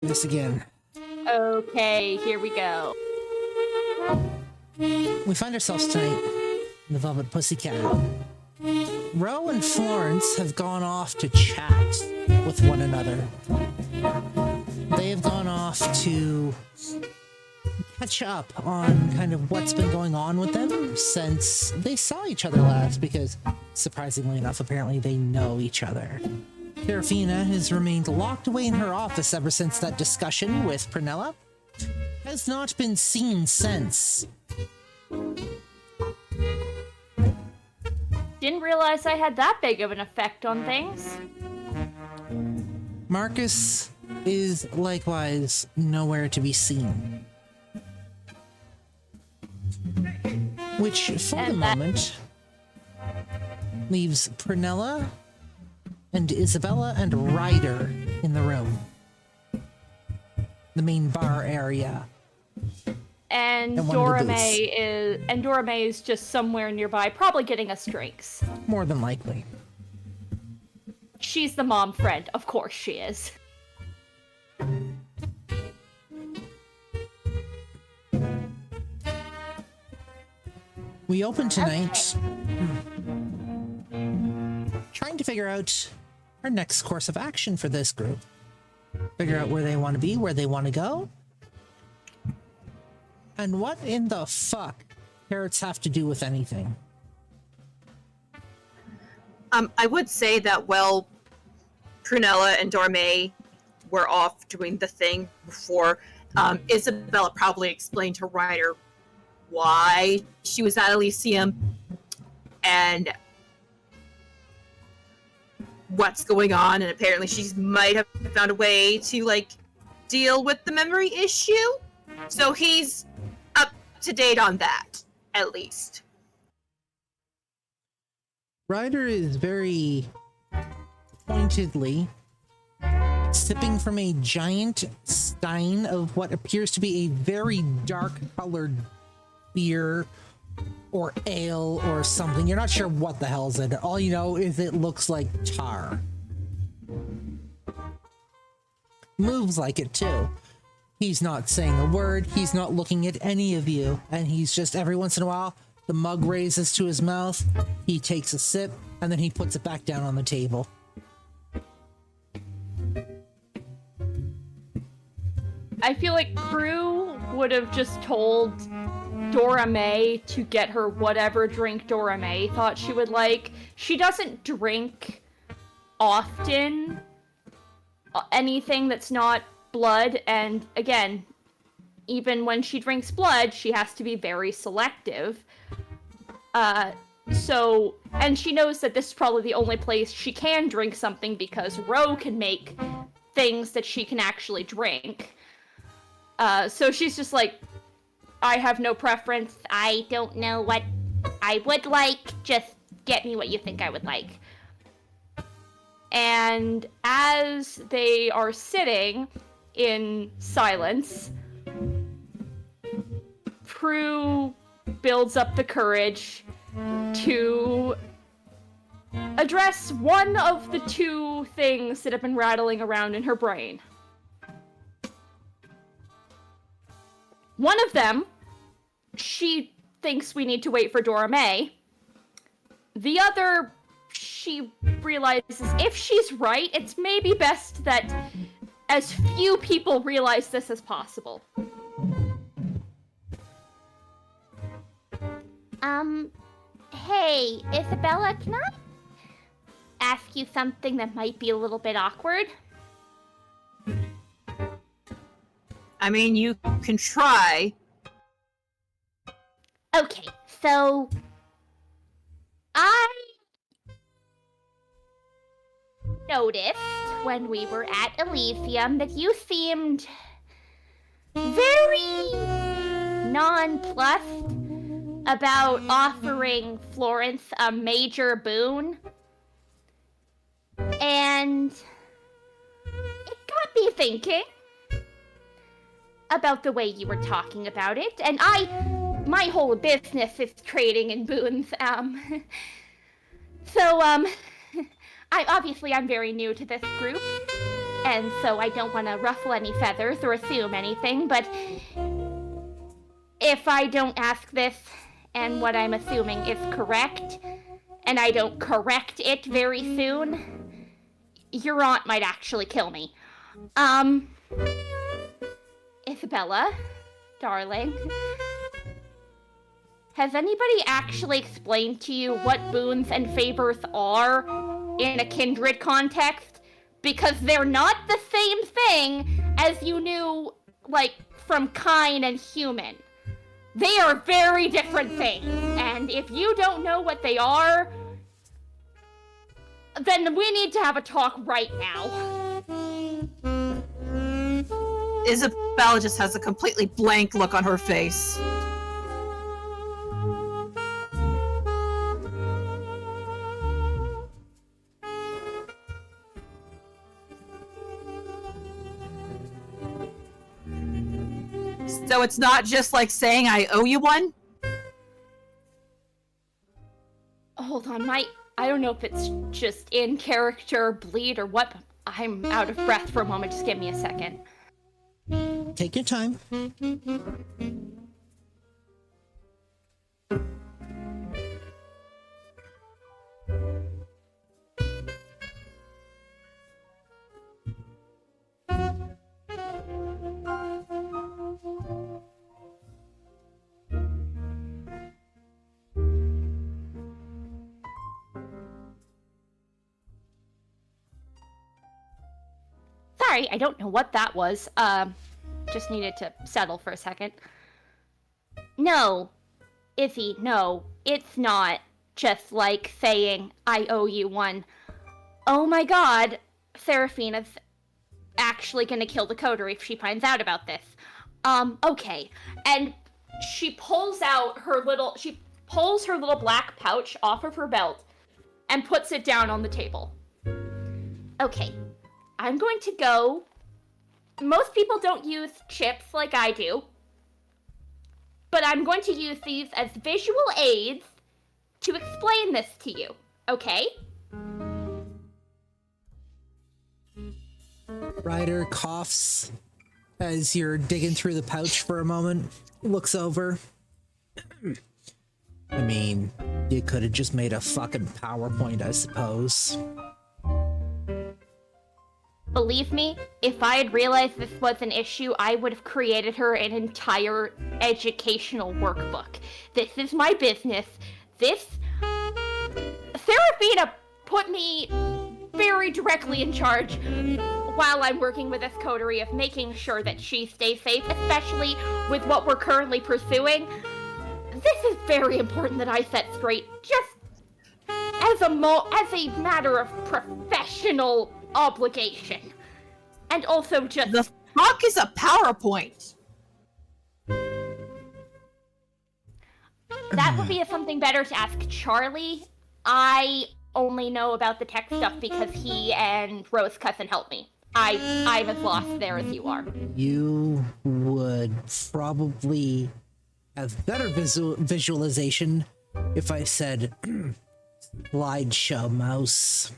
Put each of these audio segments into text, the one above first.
This again. Okay, here we go. We find ourselves tonight in the Velvet Pussycat. Ro and Florence have gone off to chat with one another. They have gone off to catch up on kind of what's been going on with them since they saw each other last, because surprisingly enough, apparently they know each other. Serafina has remained locked away in her office ever since that discussion with Prunella. Has not been seen since. Didn't realize I had that big of an effect on things. Marcus is likewise nowhere to be seen. Which, for the moment, leaves Prunella and Isabella and Ryder in the room. The main bar area. And Dora May is just somewhere nearby, probably getting us drinks. More than likely. She's the mom friend. Of course she is. We open tonight trying to figure out our next course of action for this group. Figure out where they want to be, where they want to go. And what in the fuck carrots have to do with anything? I would say that, well, Prunella and Dorme were off doing the thing before. Isabella probably explained to Ryder why she was at Elysium and what's going on, and apparently she might have found a way to, like, deal with the memory issue. So he's up to date on that, at least. Ryder is very pointedly sipping from a giant stein of what appears to be a very dark colored beer or ale or something. You're not sure what the hell's in it. All you know is it looks like tar. Moves like it too. He's not saying a word. He's not looking at any of you. And he's just, every once in a while, the mug raises to his mouth. He takes a sip and then he puts it back down on the table. I feel like Prue would have just told Dora May to get her whatever drink Dora May thought she would like. She doesn't drink often anything that's not blood, and again, even when she drinks blood, she has to be very selective. And she knows that this is probably the only place she can drink something because Ro can make things that she can actually drink. So she's just like, I have no preference. I don't know what I would like. Just get me what you think I would like. And as they are sitting in silence, Prue builds up the courage to address one of the two things that have been rattling around in her brain. One of them, she thinks we need to wait for Dora May. The other, she realizes if she's right, it's maybe best that as few people realize this as possible. Hey, Isabella, can I ask you something that might be a little bit awkward? I mean, you can try. Okay, so I noticed when we were at Elysium that you seemed very nonplussed about offering Florence a major boon. And it got me thinking about the way you were talking about it. And my whole business is trading in boons. I'm very new to this group. and so I don't want to ruffle any feathers or assume anything, but if I don't ask this, and what I'm assuming is correct, and I don't correct it very soon, your aunt might actually kill me. Isabella, darling, has anybody actually explained to you what boons and favors are in a kindred context? Because they're not the same thing as you knew, like, from kind and human. They are very different things, and if you don't know what they are, then we need to have a talk right now. Isabella just has a completely blank look on her face. So it's not just like saying I owe you one? Hold on, I don't know if it's just in character bleed or what. I'm out of breath for a moment. Just give me a second. Take your time. Sorry, I don't know what that was. Just needed to settle for a second. No, Izzy, no, it's not just like saying, I owe you one. Oh my god, Seraphina's actually gonna kill the Coterie if she finds out about this. Okay. And she pulls her little black pouch off of her belt and puts it down on the table. Okay. I'm going to go. Most people don't use chips like I do, but I'm going to use these as visual aids to explain this to you, okay? Ryder coughs as you're digging through the pouch for a moment, looks over. I mean, you could have just made a fucking PowerPoint, I suppose. Believe me, if I had realized this was an issue, I would have created her an entire educational workbook. This is my business. Seraphina put me very directly in charge while I'm working with this coterie of making sure that she stays safe, especially with what we're currently pursuing. This is very important that I set straight, just as a matter of professional obligation. And also just... The fuck is a PowerPoint? That would be something better to ask Charlie. I only know about the tech stuff because he and Rose Cousin helped me. I'm as lost there as you are. You would probably have better visualization if I said slideshow mouse.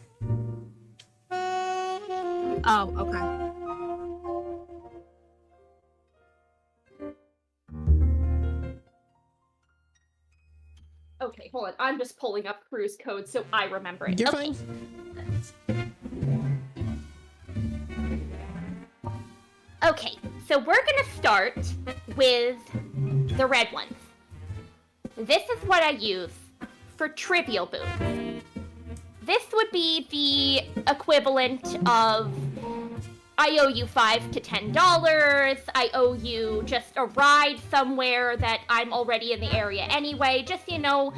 Oh, okay. Okay, hold on. I'm just pulling up cruise code so I remember it. You're Okay. fine. Okay, so we're gonna start with the red ones. This is what I use for trivial boons. This would be the equivalent of I owe you $5 to $10. I owe you just a ride somewhere that I'm already in the area anyway. Just, you know,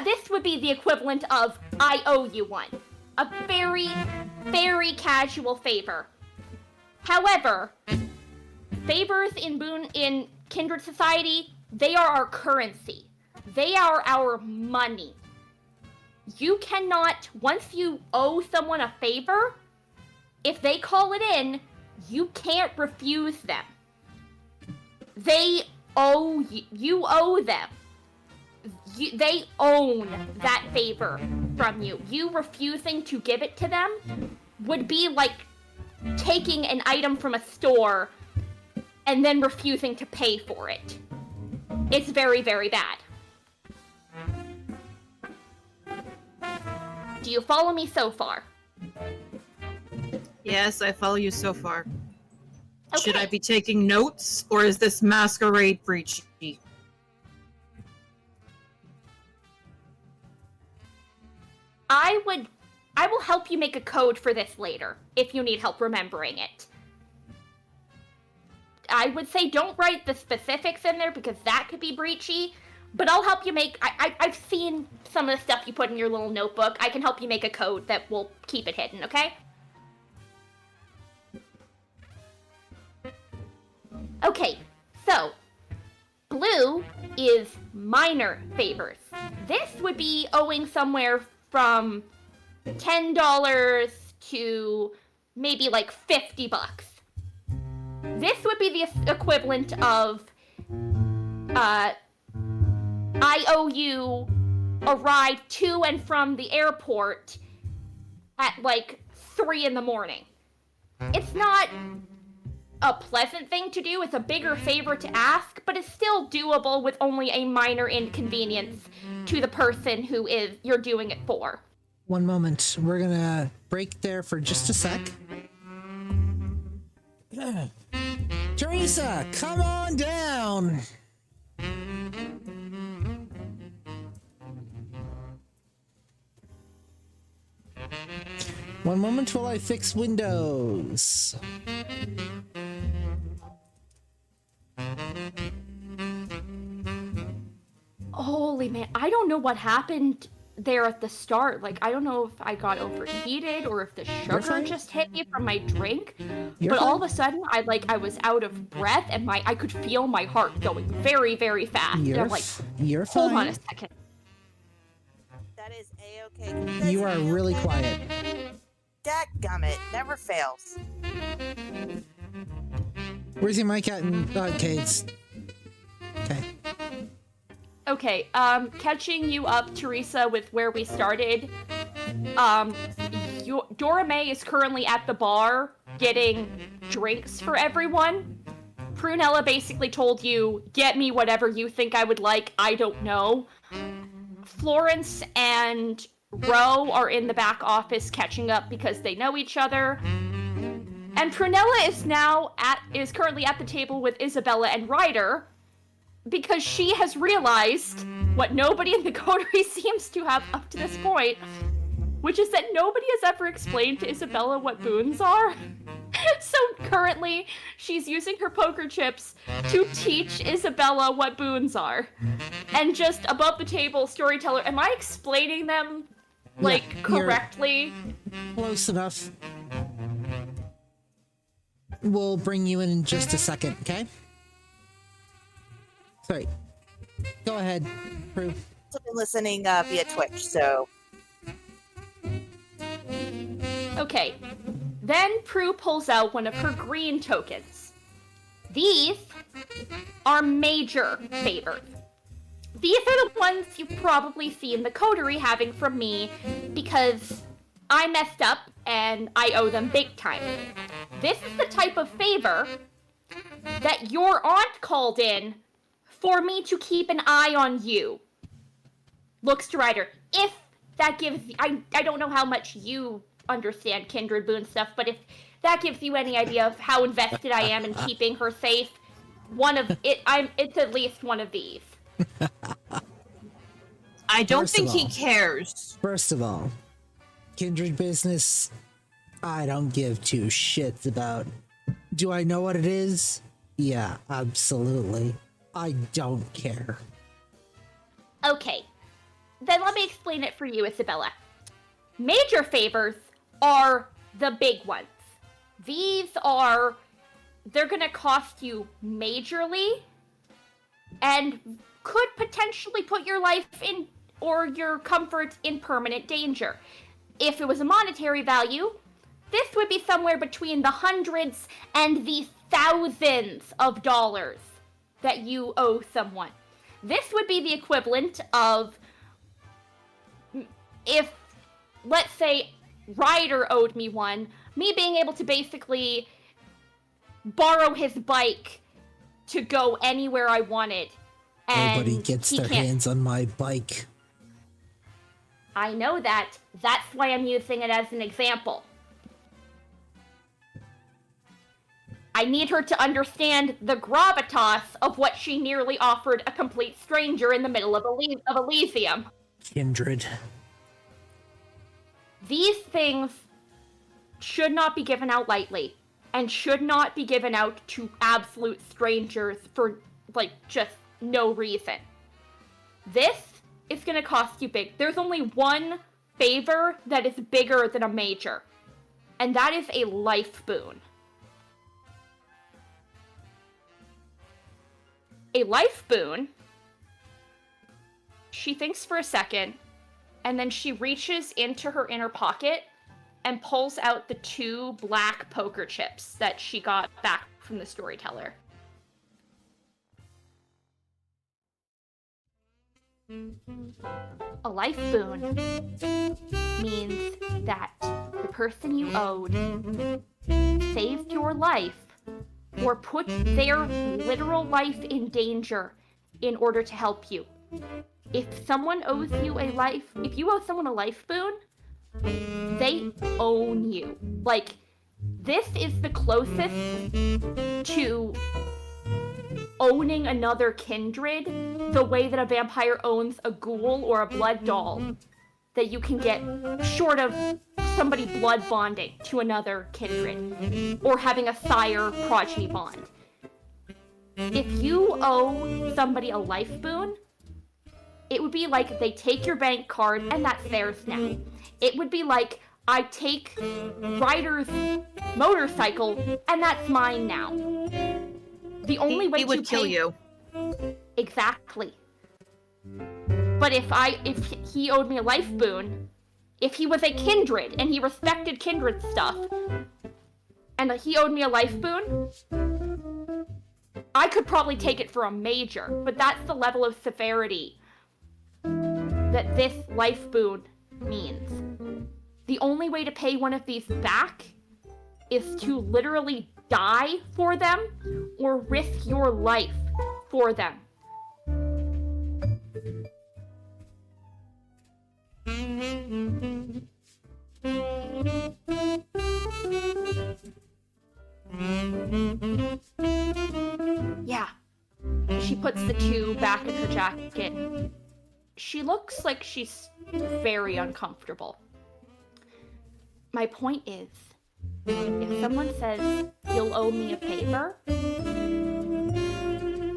this would be the equivalent of I owe you one. A very, very casual favor. However, favors in Kindred Society, they are our currency. They are our money. You cannot, once you owe someone a favor, if they call it in, you can't refuse them. They owe you. You owe them. They own that favor from you. You refusing to give it to them would be like taking an item from a store and then refusing to pay for it. It's very, very bad. Do you follow me so far? Yes, I follow you so far. Okay. Should I be taking notes, or is this masquerade breachy? I will help you make a code for this later, if you need help remembering it. I would say don't write the specifics in there, because that could be breachy, but I'll help you make... I've seen some of the stuff you put in your little notebook. I can help you make a code that will keep it hidden, okay? Okay, so, blue is minor favors. This would be owing somewhere from $10 to maybe like $50. This would be the equivalent of, I owe you a ride to and from the airport at like 3 in the morning. It's not a pleasant thing to do, it's a bigger favor to ask, but it's still doable with only a minor inconvenience to the person who you're doing it for. One moment. We're gonna break there for just a sec. Teresa, come on down. One moment while I fix Windows. Holy man, I don't know what happened there at the start. Like, I don't know if I got overheated or if the sugar just hit me from my drink. But all of a sudden, I was out of breath and I could feel my heart going very, very fast. And I'm like, you're hold fine. on a second. That is A-okay. You are really quiet. Dadgummit, never fails. Where's your mic at? Okay, it's... Okay. Okay, catching you up, Teresa, with where we started. Dora May is currently at the bar getting drinks for everyone. Prunella basically told you, get me whatever you think I would like, I don't know. Florence and Ro are in the back office catching up because they know each other. And Prunella is currently at the table with Isabella and Ryder, because she has realized what nobody in the coterie seems to have up to this point, which is that nobody has ever explained to Isabella what boons are. So currently, she's using her poker chips to teach Isabella what boons are. And just above the table, storyteller, am I explaining them, correctly? Close enough. We'll bring you in just a second, okay? Sorry. Go ahead, Prue. I've been listening via Twitch, so... Okay. Then Prue pulls out one of her green tokens. These are major favors. These are the ones you've probably seen the coterie having from me because I messed up and I owe them big time. This is the type of favor that your aunt called in for me to keep an eye on you. Looks to Ryder. If that gives... I don't know how much you understand Kindred Boon stuff, but if that gives you any idea of how invested I am in keeping her safe, it's at least one of these. I don't think he cares. First of all, Kindred business, I don't give two shits about. Do I know what it is? Yeah, absolutely. I don't care. Okay, then let me explain it for you, Isabella. Major favors are the big ones. They're gonna cost you majorly and could potentially put your life in or your comfort in permanent danger. If it was a monetary value, this would be somewhere between the hundreds and the thousands of dollars that you owe someone. This would be the equivalent of if, let's say, Ryder owed me one, Me being able to basically borrow his bike to go anywhere I wanted. And Nobody gets he their can't. hands on my bike. I know that. That's why I'm using it as an example. I need her to understand the gravitas of what she nearly offered a complete stranger in the middle of Elysium. Kindred. These things should not be given out lightly, and should not be given out to absolute strangers for, like, just no reason. This is gonna cost you big. There's only one favor that is bigger than a major, and that is a life boon. A life boon, she thinks for a second, and then she reaches into her inner pocket and pulls out the 2 black poker chips that she got back from the storyteller. A life boon means that the person you owed saved your life or put their literal life in danger in order to help you. If someone owes you a life, if you owe someone a life boon, they own you. Like, this is the closest to owning another kindred the way that a vampire owns a ghoul or a blood doll that you can get, short of somebody blood bonding to another kindred or having a sire progeny bond. If you owe somebody a life boon, it would be like they take your bank card and that's theirs now. It would be like I take Ryder's motorcycle and that's mine now. The only way he would kill you. Exactly. But if he owed me a life boon, if he was a kindred and he respected kindred stuff, and he owed me a life boon, I could probably take it for a major, but that's the level of severity that this life boon means. The only way to pay one of these back is to literally die for them or risk your life for them. Yeah. She puts the 2 back in her jacket. She looks like she's very uncomfortable. My point is, if someone says, you'll owe me a favor,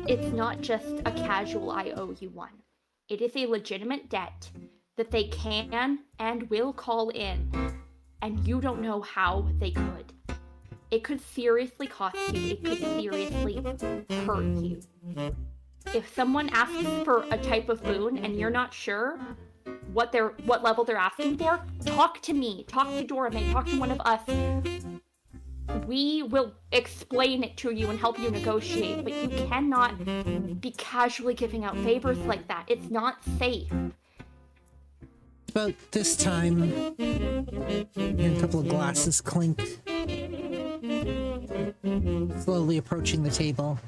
it's not just a casual I owe you one. It is a legitimate debt that they can and will call in, and you don't know how they could. It could seriously cost you. It could seriously hurt you. If someone asks for a type of boon and you're not sure what level they're asking for, talk to me, talk to Dorame, talk to one of us. We will explain it to you and help you negotiate, but you cannot be casually giving out favors like that. It's not safe. About this time, a couple of glasses clink. Slowly approaching the table,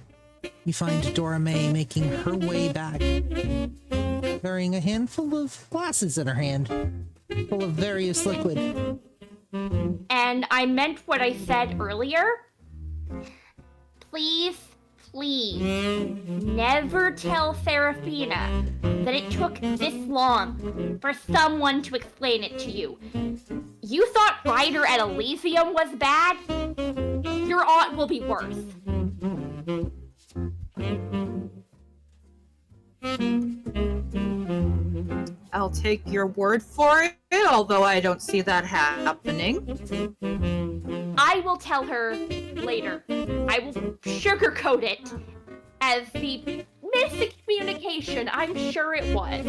you find Dora May making her way back, carrying a handful of glasses in her hand, full of various liquid. And I meant what I said earlier. Please, never tell Serafina that it took this long for someone to explain it to you. You thought Ryder at Elysium was bad? Your aunt will be worse. I'll take your word for it, although I don't see that happening. I will tell her later. I will sugarcoat it as the miscommunication I'm sure it was.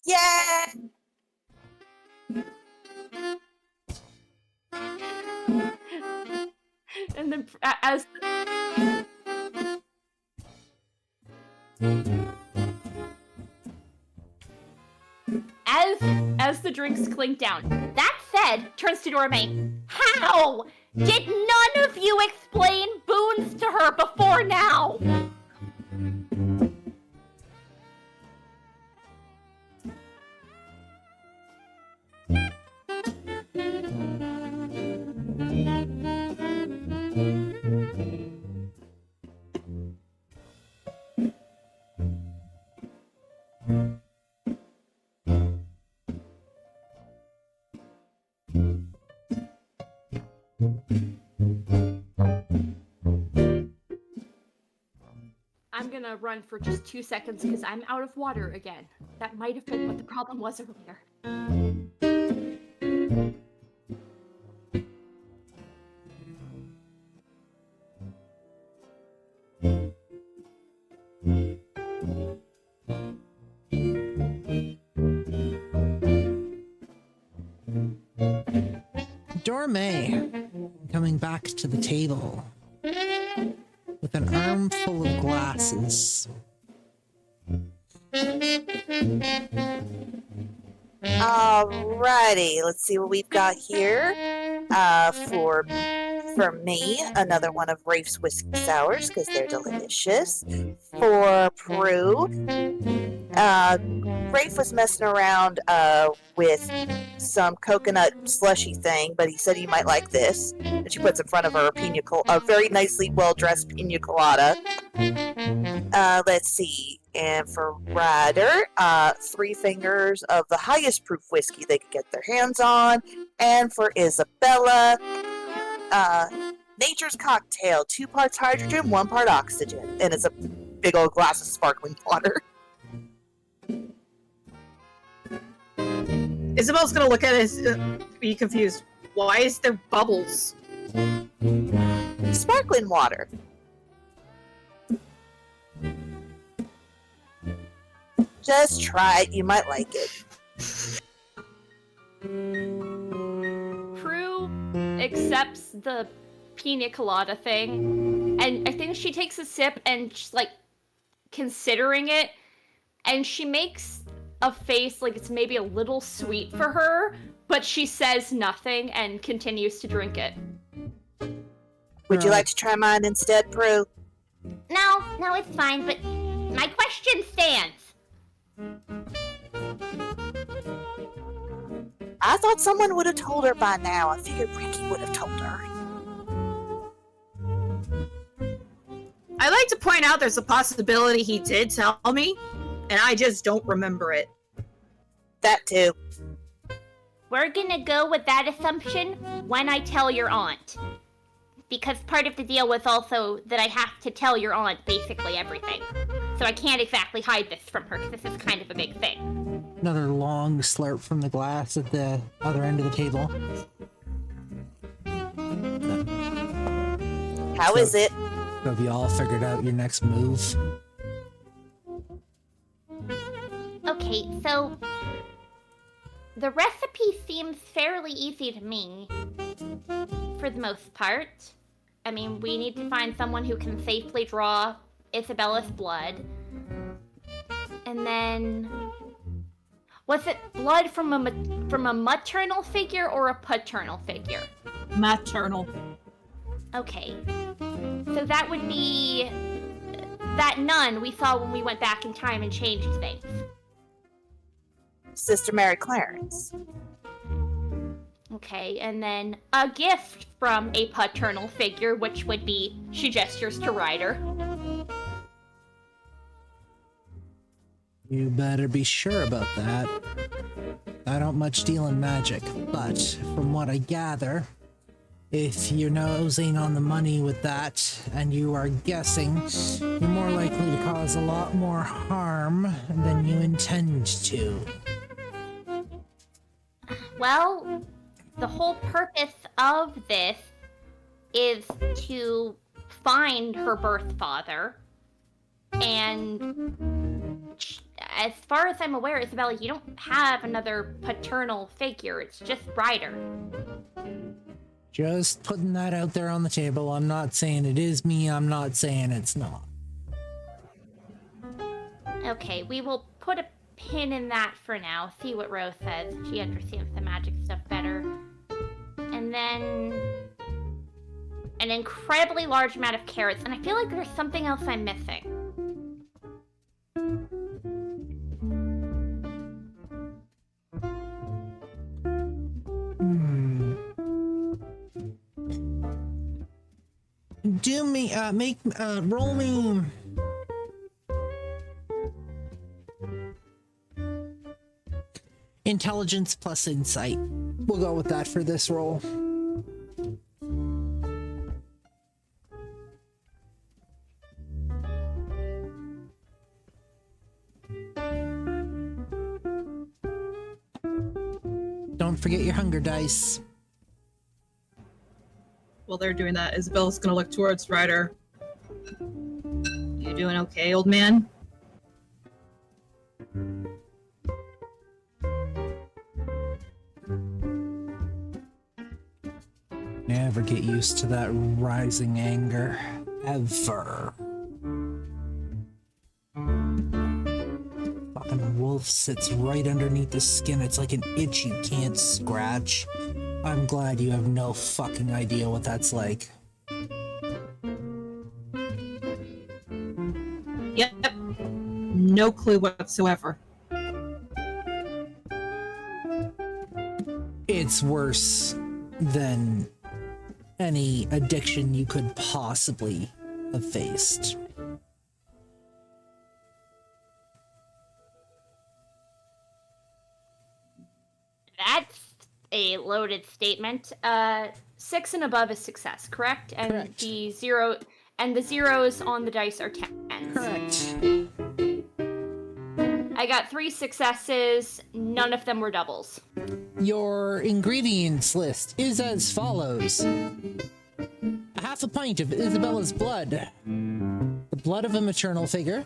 Yeah. And then as As the drinks clink down. That said, turns to Dorme. How did none of you explain Boons to her before now? I'm gonna run for just 2 seconds because I'm out of water again. That might have been what the problem was earlier. Dorme coming back to the table with an armful of glasses. Alrighty, let's see what we've got here. For me, another one of Rafe's whiskey sours because they're delicious. For Prue, Rafe was messing around with some coconut slushy thing, but he said he might like this. And she puts in front of her a very nicely well-dressed pina colada. Let's see. And for Ryder, 3 fingers of the highest proof whiskey they could get their hands on. And for Isabella, Nature's Cocktail, 2 parts hydrogen, 1 part oxygen. And it's a big old glass of sparkling water. Isabella's gonna look at it, be confused. Why is there bubbles? Sparkling water. Just try it. You might like it. Prue accepts the pina colada thing, and I think she takes a sip and she's like considering it, and she makes a face like it's maybe a little sweet for her, but she says nothing and continues to drink it. Would you like to try mine instead, Prue? No, it's fine, but my question stands. I thought someone would have told her by now. I figured Ricky would have told her. I like to point out there's a possibility he did tell me, and I just don't remember it. That too. We're gonna go with that assumption when I tell your aunt. Because part of the deal was also that I have to tell your aunt basically everything. So I can't exactly hide this from her, because this is kind of a big thing. Another long slurp from the glass at the other end of the table. How is it? So have you all figured out your next move? Okay, so the recipe seems fairly easy to me, for the most part. I mean, we need to find someone who can safely draw Isabella's blood. And then, was it blood from a maternal figure or a paternal figure? Maternal. Okay, so that would be that nun we saw when we went back in time and changed things. Sister Mary Clarence. Okay, and then a gift from a paternal figure, which would be, she gestures to Ryder. You better be sure about that. I don't much deal in magic, but from what I gather, if you're nosing on the money with that and you are guessing, you're more likely to cause a lot more harm than you intend to. Well, the whole purpose of this is to find her birth father, and as far as I'm aware, Isabella, you don't have another paternal figure. It's just Ryder. Just putting that out there on the table. I'm not saying it is me. I'm not saying it's not. Okay, we will put a pin in that for now. See what Rose says. She understands the magic stuff better. And then an incredibly large amount of carrots. And I feel like there's something else I'm missing. Roll me. Intelligence plus insight. We'll go with that for this roll. Don't forget your hunger dice. While they're doing that, Isabella's gonna look towards Ryder. You doing okay, old man? Never get used to that rising anger. Ever. Fucking wolf sits right underneath the skin. It's like an itch you can't scratch. I'm glad you have no fucking idea what that's like. Yep. No clue whatsoever. It's worse than any addiction you could possibly have faced. That's a loaded statement. 6 and above is success, correct? And Correct. the zeros on the dice are 10s. Correct. I got 3 successes. None of them were doubles. Your ingredients list is as follows. A half a pint of Isabella's blood. The blood of a maternal figure.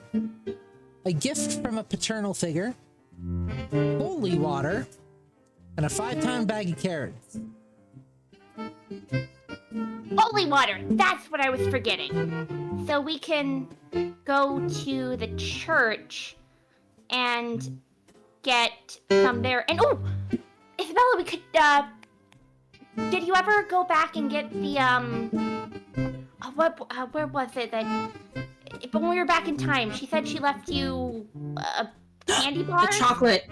A gift from a paternal figure. Holy water. And a 5-pound bag of carrots. Holy water! That's what I was forgetting. So we can go to the church and get some there. And oh, Isabella, we could. Did you ever go back and get the where was it that? But when we were back in time, she said she left you a candy bar. The chocolate.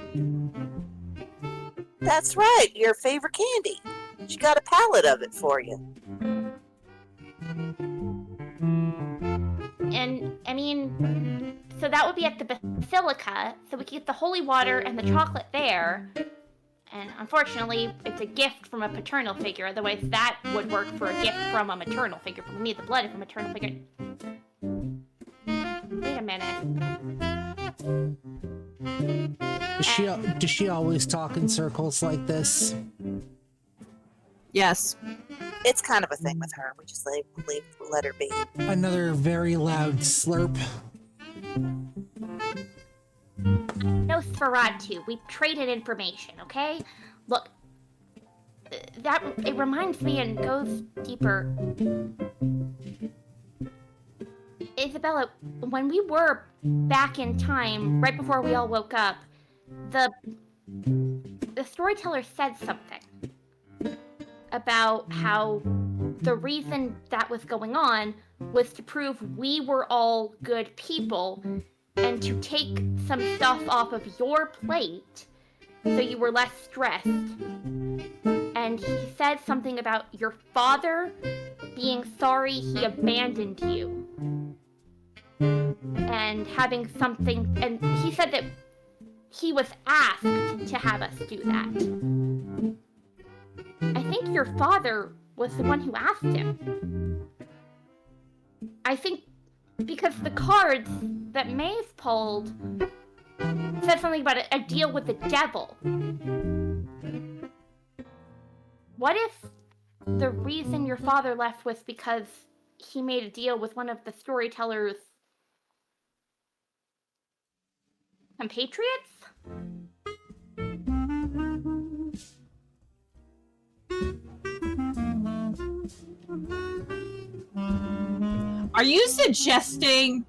That's right, your favorite candy. She got a pallet of it for you. And I mean, so that would be at the basilica. So we could get the holy water and the chocolate there. And unfortunately, it's a gift from a paternal figure. Otherwise, that would work for a gift from a maternal figure. But we need the blood of a maternal figure. Wait a minute. Does she always talk in circles like this? Yes. It's kind of a thing with her. We just let her be. Another very loud slurp. Nosferatu, we traded information, okay? Look, that it reminds me and goes deeper. Isabella, when we were back in time, right before we all woke up, the storyteller said something about how the reason that was going on was to prove we were all good people and to take some stuff off of your plate so you were less stressed. And he said something about your father being sorry he abandoned you. And having something, and he said that he was asked to have us do that. I think your father was the one who asked him. I think because the cards that Maeve pulled said something about a deal with the devil. What if the reason your father left was because he made a deal with one of the storyteller's compatriots? Are you suggesting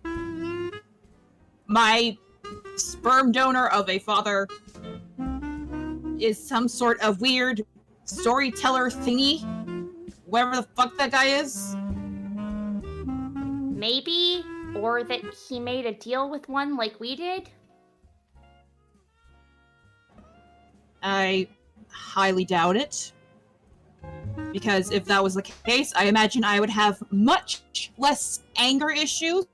my sperm donor of a father is some sort of weird storyteller thingy. Whatever the fuck that guy is. Maybe, or that he made a deal with one like we did. I highly doubt it. Because if that was the case, I imagine I would have much less anger issues,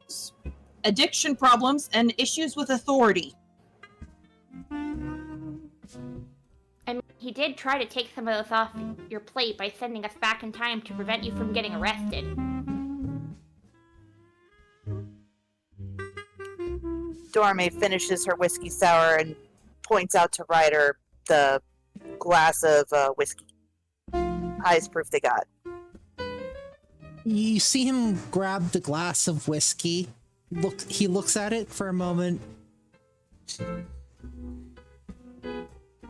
addiction problems, and issues with authority. I mean, he did try to take some of this off your plate by sending us back in time to prevent you from getting arrested. Dorme finishes her whiskey sour and points out to Ryder the glass of whiskey. Highest proof they got. You see him grab the glass of whiskey. He looks at it for a moment.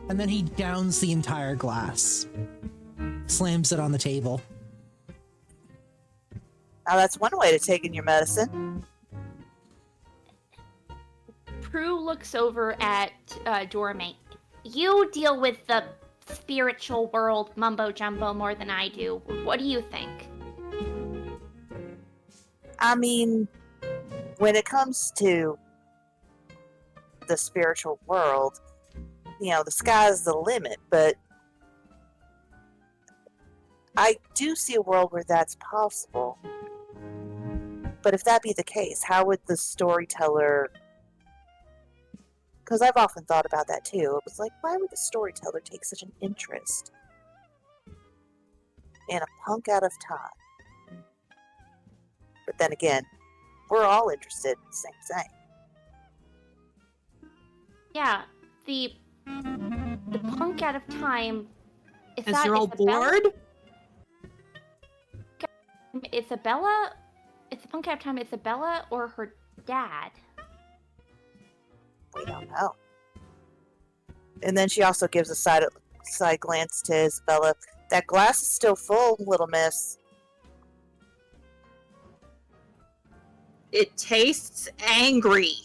And then he downs the entire glass. Slams it on the table. Now that's one way to take in your medicine. Prue looks over at Dorme. You deal with the spiritual world mumbo jumbo more than I do. What do you think? I mean, when it comes to the spiritual world, you know, the sky's the limit, but I do see a world where that's possible. But if that be the case, how would the storyteller... Because I've often thought about that too. It was like, why would the storyteller take such an interest in a punk out of time? But then again, we're all interested in the same thing. Yeah, the punk out of time. Is Because that you're all Isabella? bored? Isabella? Is the punk out of time Isabella or her dad? We don't know. And then she also gives a side glance to Isabella. That glass is still full, little miss. It tastes angry.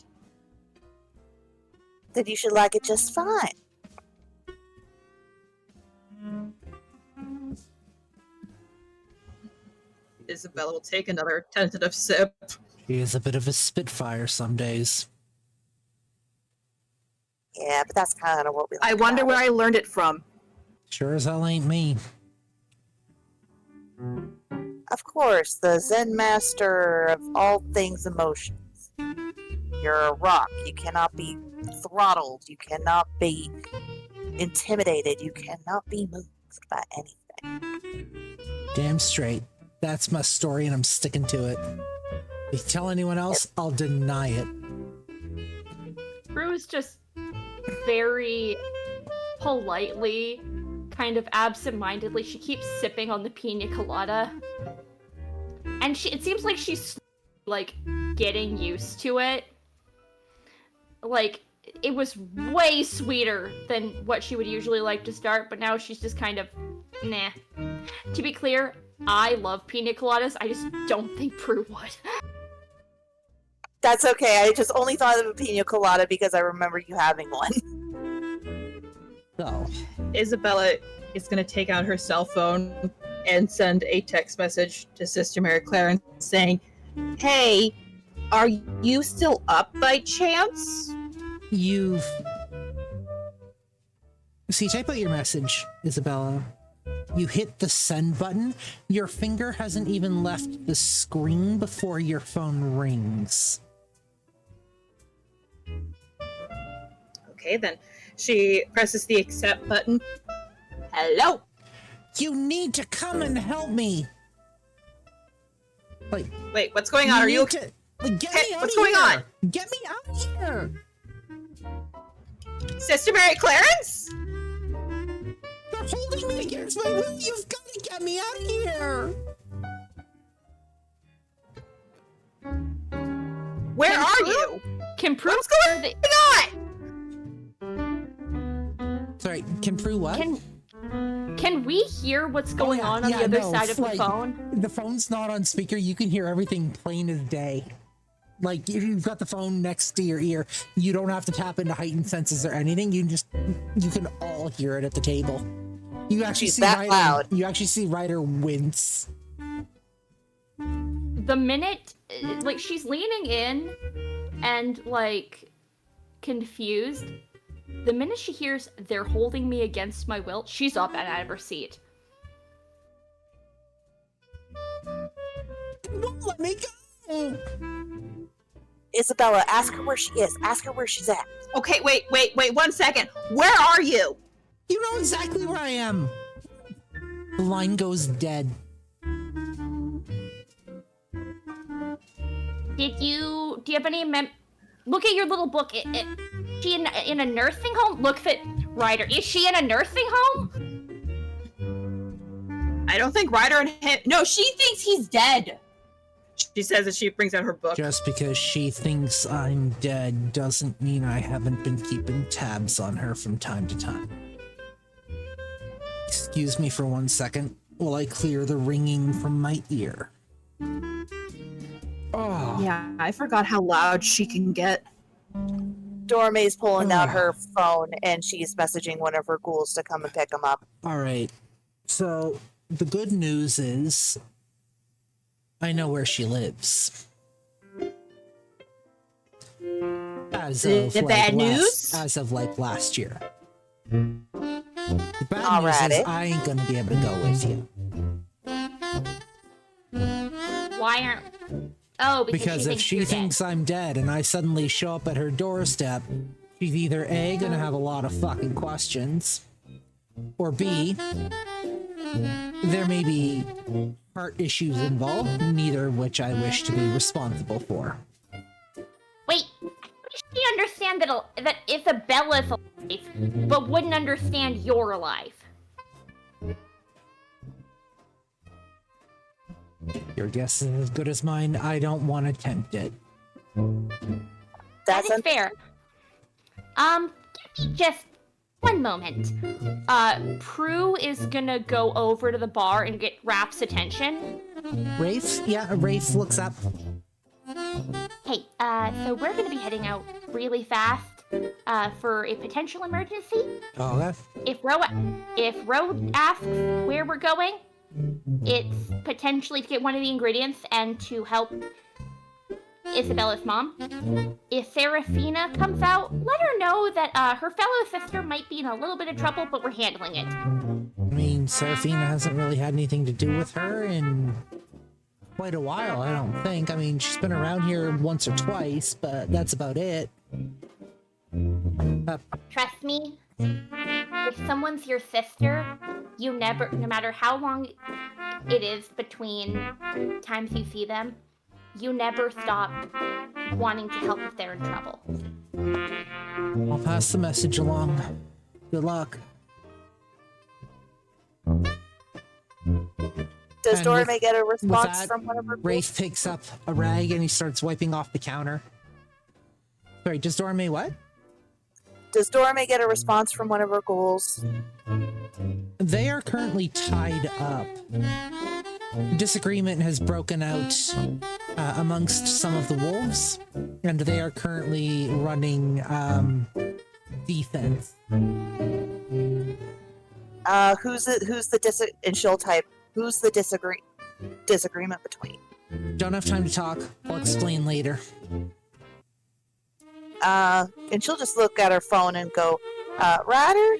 Then you should like it just fine. Isabella will take another tentative sip. He is a bit of a spitfire some days. Yeah, but that's kind of what we like. I wonder where I learned it from. Sure as hell ain't me. Of course, the Zen master of all things emotions. You're a rock. You cannot be throttled. You cannot be intimidated. You cannot be moved by anything. Damn straight. That's my story and I'm sticking to it. If you tell anyone else, I'll deny it. Prue's just very politely, kind of absent-mindedly, she keeps sipping on the pina colada. And it seems like she's, like, getting used to it. Like, it was way sweeter than what she would usually like to start, but now she's just kind of, nah. To be clear, I love pina coladas, I just don't think Prue would. That's okay. I just only thought of a pina colada because I remember you having one. So, Isabella is going to take out her cell phone and send a text message to Sister Mary Clarence saying, "Hey, are you still up by chance?" you type out your message, Isabella. You hit the send button. Your finger hasn't even left the screen before your phone rings. Okay, then she presses the accept button. Hello. You need to come and help me. Like, Wait, what's going on? Are you need to, like, get Hey, me out what's of going here. on? Get me out of here. Sister Mary Clarence? They're holding me against my will. You've got to get me out of here. Where are you? Can Prue What's going on? Sorry, can Prue what? Can we hear what's going on the other side of the phone? The phone's not on speaker. You can hear everything plain as day. Like, if you've got the phone next to your ear, you don't have to tap into heightened senses or anything. You can all hear it at the table. You actually She's see that Ryder, loud. You actually see Ryder wince. The minute, like, she's leaning in and, like, confused. The minute she hears they're holding me against my will, she's up and out of her seat. Don't let me go! Isabella, ask her where she is. Ask her where she's at. Okay, wait, 1 second. Where are you? You know exactly where I am. The line goes dead. Do you have any look at your little book. Is she in a nursing home? Look at Ryder. Is she in a nursing home? I don't think Ryder and him. No, she thinks he's dead. She says as she brings out her book. Just because she thinks I'm dead doesn't mean I haven't been keeping tabs on her from time to time. Excuse me for 1 second while I clear the ringing from my ear. Oh. Yeah, I forgot how loud she can get. Dorme's pulling out her phone and she's messaging one of her ghouls to come and pick him up. All right. So the good news is I know where she lives. As of The bad news? As of like last year. The bad news Alrighty. is I ain't gonna be able to go with you. Why aren't? Oh, Because if she you're thinks I'm dead and I suddenly show up at her doorstep, she's either A, gonna have a lot of fucking questions, or B, there may be heart issues involved, neither of which I wish to be responsible for. Wait, she understand that Isabella's alive, but wouldn't understand you're alive. Your guess is as good as mine. I don't want to tempt it. That is fair. Give me just one moment. Prue is gonna go over to the bar and get Raph's attention. Rafe? Yeah, Rafe looks up. Hey, so we're gonna be heading out really fast, for a potential emergency. Oh, that. If Ro asks where we're going, it's potentially to get one of the ingredients and to help Isabella's mom. If Serafina comes out, let her know that her fellow sister might be in a little bit of trouble, but we're handling it. I mean, Serafina hasn't really had anything to do with her in quite a while, I don't think. I mean, she's been around here once or twice, but that's about it. Trust me, if someone's your sister, you never, no matter how long it is between times you see them, you never stop wanting to help if they're in trouble. I'll pass the message along. Good luck. Does And Dorme with- get a With response that, from one of her ghouls? Rafe picks up a rag and he starts wiping off the counter. Sorry, does Dorme what? Does Dorme get a response from one of her ghouls? They are currently tied up. Disagreement has broken out amongst some of the wolves, and they are currently running defense. And she'll type, who's the disagreement between? Don't have time to talk. I'll explain later. And she'll just look at her phone and go, Ryder,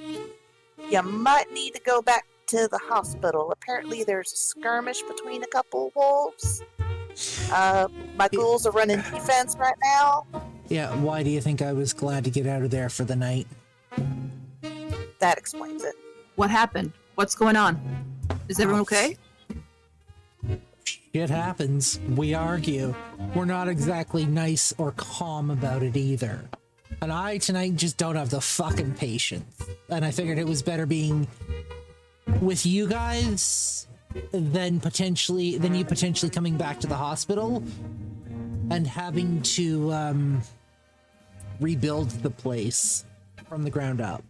you might need to go back to the hospital. Apparently there's a skirmish between a couple wolves. My ghouls are running defense right now. Yeah, why do you think I was glad to get out of there for the night? That explains it. What happened? What's going on? Is everyone okay? Shit happens. We argue. We're not exactly nice or calm about it either. And I tonight just don't have the fucking patience. And I figured it was better being with you guys than you potentially coming back to the hospital and having to rebuild the place from the ground up.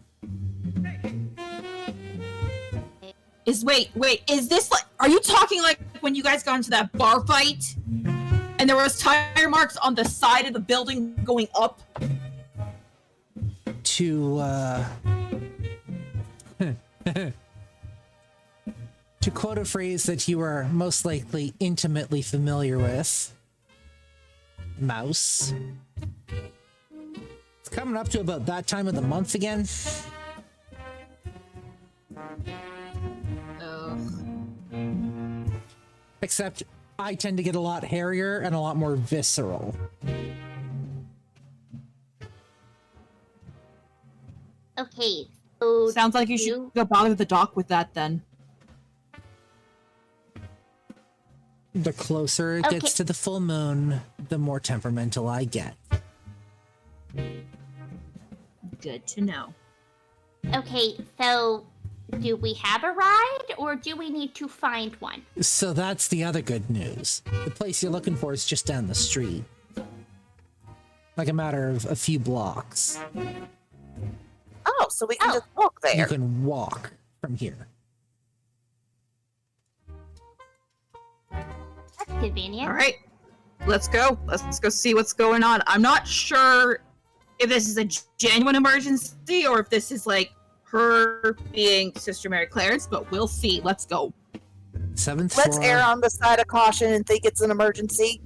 Wait, is this like, are you talking like when you guys got into that bar fight? And there was tire marks on the side of the building going up. To to quote a phrase that you are most likely intimately familiar with, mouse. It's coming up to about that time of the month again. Except I tend to get a lot hairier and a lot more visceral. Okay, so Sounds like you should go bother the doc with that then. The closer it gets Okay. to the full moon, the more temperamental I get. Good to know. Okay, so do we have a ride or do we need to find one? So that's the other good news. The place you're looking for is just down the street. Like a matter of a few blocks. Oh, so we can Oh. just walk You there. can walk from here. That's convenient. All right, let's go. Let's go see what's going on. I'm not sure if this is a genuine emergency or if this is like her being Sister Mary Clarence, but we'll see. Let's go. 7th Let's floor. err on the side of caution and think it's an emergency.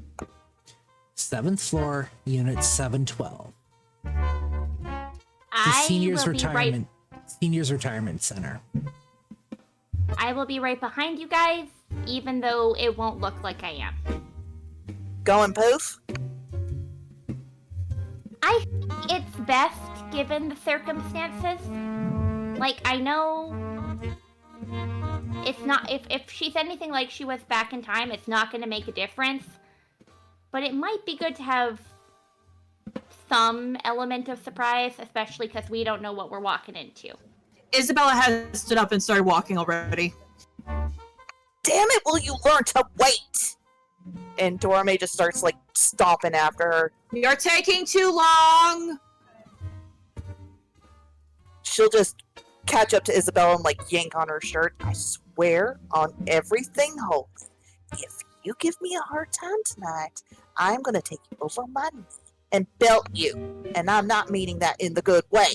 7th floor, unit 712. The I seniors will be retirement seniors retirement center. I will be right behind you guys, even though it won't look like I am. Going poof? I think it's best given the circumstances. Like, I know it's not, if she's anything like she was back in time, it's not going to make a difference. But it might be good to have some element of surprise, especially because we don't know what we're walking into. Isabella has stood up and started walking already. Damn it, will you learn to wait? And Dorame just starts like stomping after her. You're taking too long. She'll just catch up to Isabella and like yank on her shirt. I swear on everything holy, if you give me a hard time tonight, I'm gonna take you over my knee and belt you. And I'm not meaning that in the good way.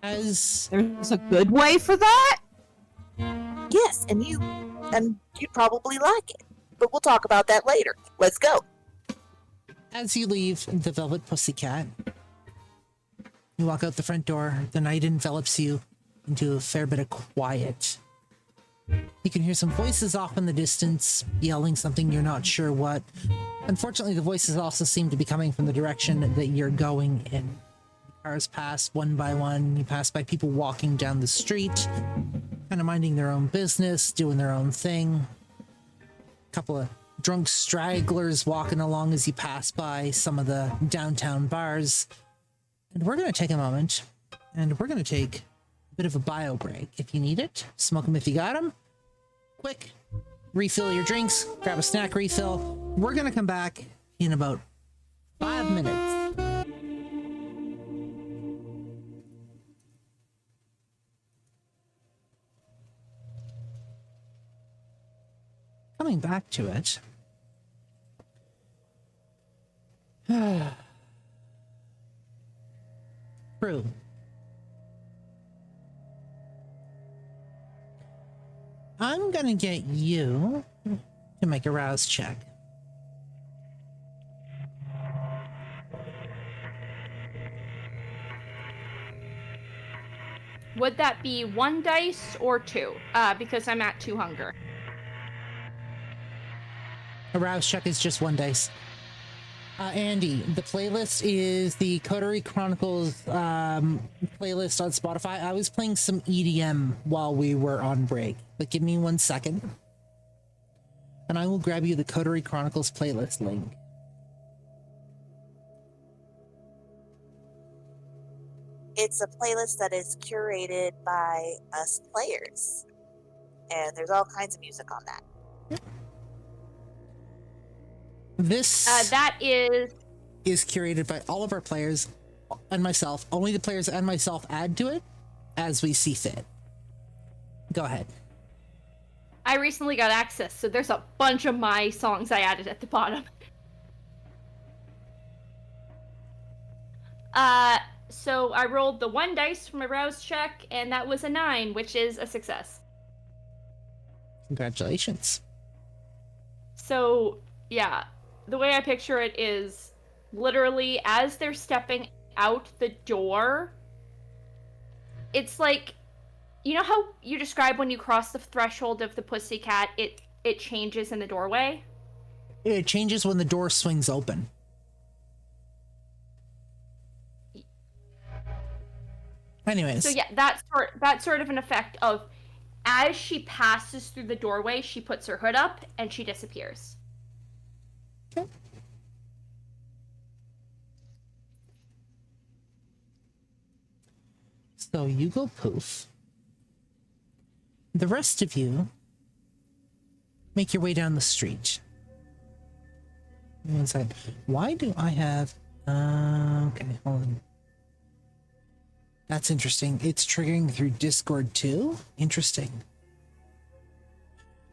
As There's a good way for that? Yes, and you'd probably like it. But we'll talk about that later. Let's go. As you leave the Velvet Pussycat, you walk out the front door. The night envelops you into a fair bit of quiet. You can hear some voices off in the distance, yelling something you're not sure what. Unfortunately, the voices also seem to be coming from the direction that you're going in. Cars pass one by one. You pass by people walking down the street, kind of minding their own business, doing their own thing. A couple of drunk stragglers walking along as you pass by some of the downtown bars. And we're going to take a moment, and we're going to take a bit of a bio break. If you need it, smoke them if you got them. Quick, refill your drinks, grab a snack refill. We're going to come back in about 5 minutes. Coming back to it. True. I'm gonna get you to make a rouse check. Would that be 1 dice or 2? Because I'm at 2 hunger. A rouse check is just 1 dice. Andy, the playlist is the Coterie Chronicles playlist on Spotify. I was playing some EDM while we were on break, but give me 1 second. And I will grab you the Coterie Chronicles playlist link. It's a playlist that is curated by us players. And there's all kinds of music on that. This That is curated by all of our players and myself. Only the players and myself add to it as we see fit. Go ahead. I recently got access, so there's a bunch of my songs I added at the bottom. So I rolled the 1 dice for my rouse check, and that was a 9, which is a success. Congratulations. So, yeah, the way I picture it is literally as they're stepping out the door, it's like, you know how you describe when you cross the threshold of the pussycat, it changes in the doorway? It changes when the door swings open. Anyways. So yeah, that's sort of an effect of as she passes through the doorway, she puts her hood up and she disappears. Okay. So you go poof. The rest of you make your way down the street. One second. Why do I have... okay, hold on. That's interesting. It's triggering through Discord too? Interesting.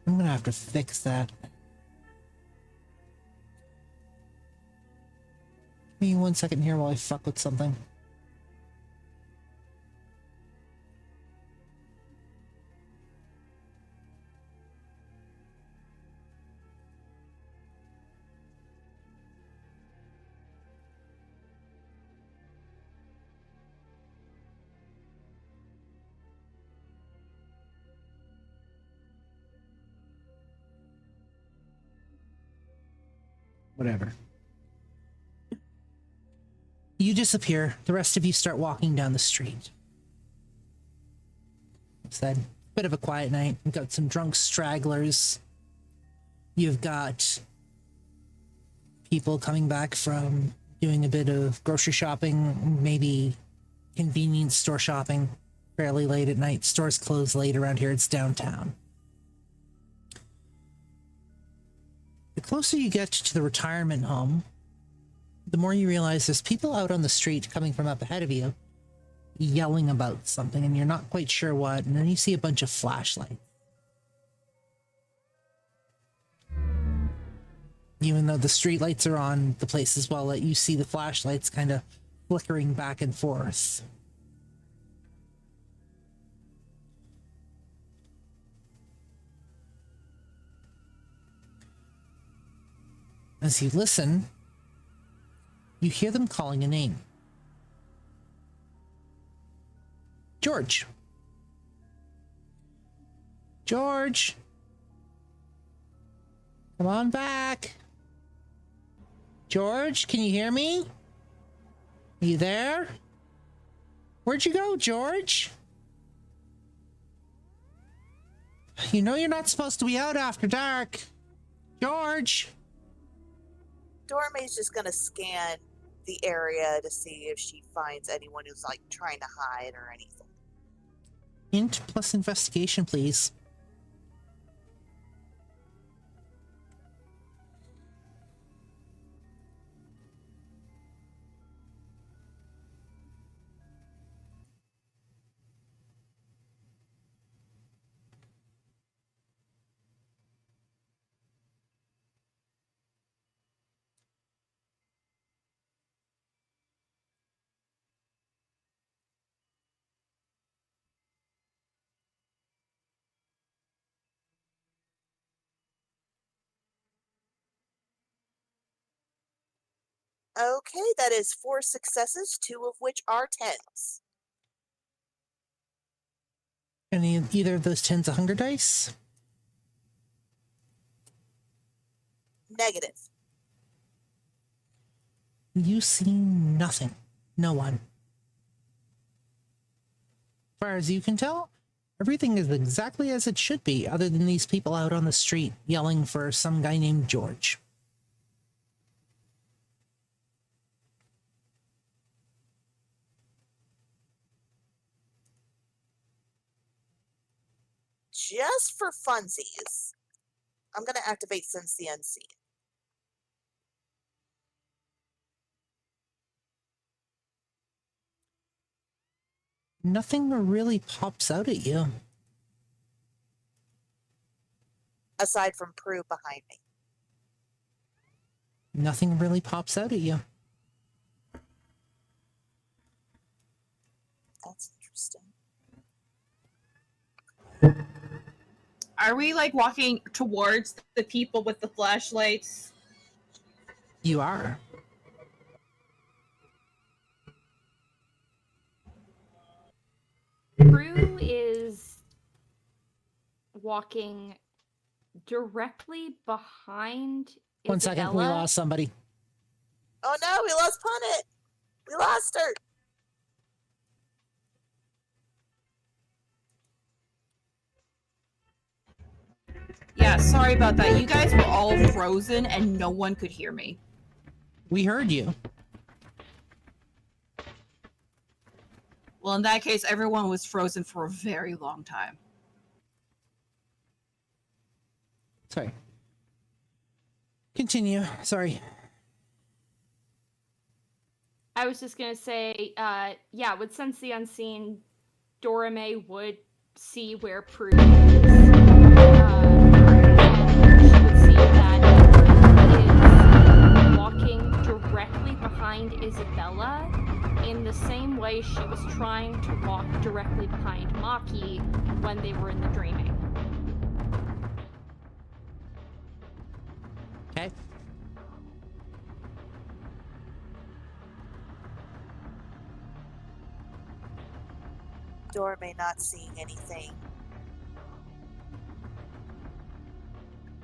I'm gonna have to fix that. Give me 1 second here while I fuck with something. Whatever. You disappear. The rest of you start walking down the street. Said, bit of a quiet night. You've got some drunk stragglers. You've got people coming back from doing a bit of grocery shopping, maybe convenience store shopping fairly late at night. Stores close late around here. It's downtown. The closer you get to the retirement home, the more you realize there's people out on the street coming from up ahead of you, yelling about something, and you're not quite sure what, and then you see a bunch of flashlights. Even though the street lights are on the place as well, you see the flashlights kind of flickering back and forth. As you listen, you hear them calling a name. George. George. Come on back. George, can you hear me? Are you there? Where'd you go, George? You know you're not supposed to be out after dark. George. Dorme's just gonna scan the area to see if she finds anyone who's like trying to hide or anything. Int plus investigation, please. Okay, that is 4 successes, 2 of which are 10s. Any either of those 10s a hunger dice? Negative. You see nothing. No one. As far as you can tell, everything is exactly as it should be, other than these people out on the street yelling for some guy named George. Just for funsies, I'm going to activate Sense the Unseen. Nothing really pops out at you. aside from Prue behind me. Nothing really pops out at you. That's interesting. Are we like walking towards the people with the flashlights? You are. Prue is walking directly behind One second, we Isabella. lost somebody. Oh no, we lost Punit! We lost her! Yeah, sorry about that. You guys were all frozen and no one could hear me. We heard you. Well, in that case, everyone was frozen for a very long time. Sorry. Continue. Sorry. I was just gonna say, yeah, with Sense the Unseen, Dorame would see where Prue is. And she would see that Prue is walking directly behind Isabella in the same way she was trying to walk directly behind Maki when they were in the dreaming. Okay. Dorame not seeing anything.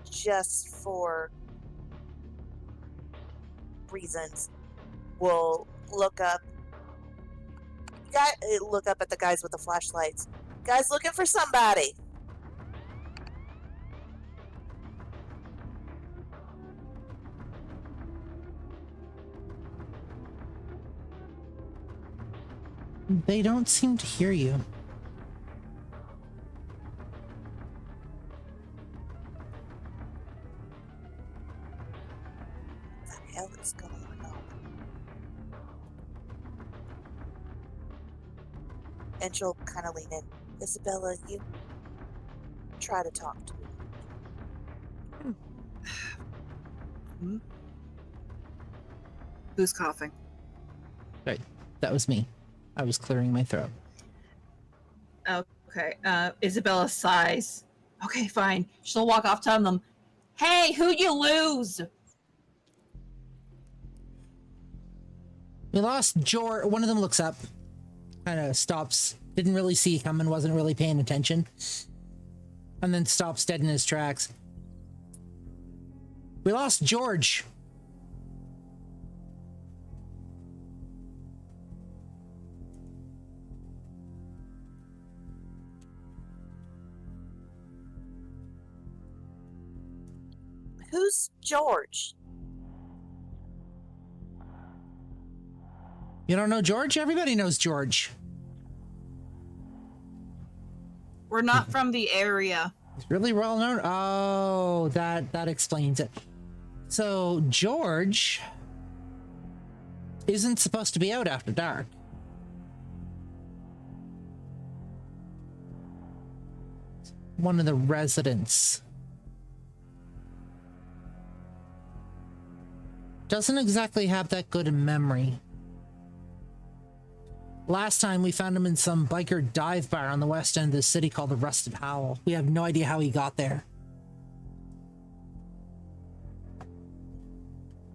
Just for reasons, we'll look up. Look up at the guys with the flashlights. Guys looking for somebody. They don't seem to hear you. What the hell is going on? And she'll kind of lean in. Isabella, you try to talk to me. Who's coughing? Right. That was me. I was clearing my throat. Okay. Isabella sighs. Okay, fine. She'll walk off telling them, "Hey, who'd you lose?" We lost George. One of them looks up, kind of stops, didn't really see you coming, wasn't really paying attention, and then stops dead in his tracks. We lost George. Who's George? You don't know George? Everybody knows George. We're not from the area. He's really well known. Oh, that explains it. So George isn't supposed to be out after dark. One of the residents doesn't exactly have that good a memory. Last time we found him in some biker dive bar on the west end of the city called the Rusted Howl. We have no idea how he got there.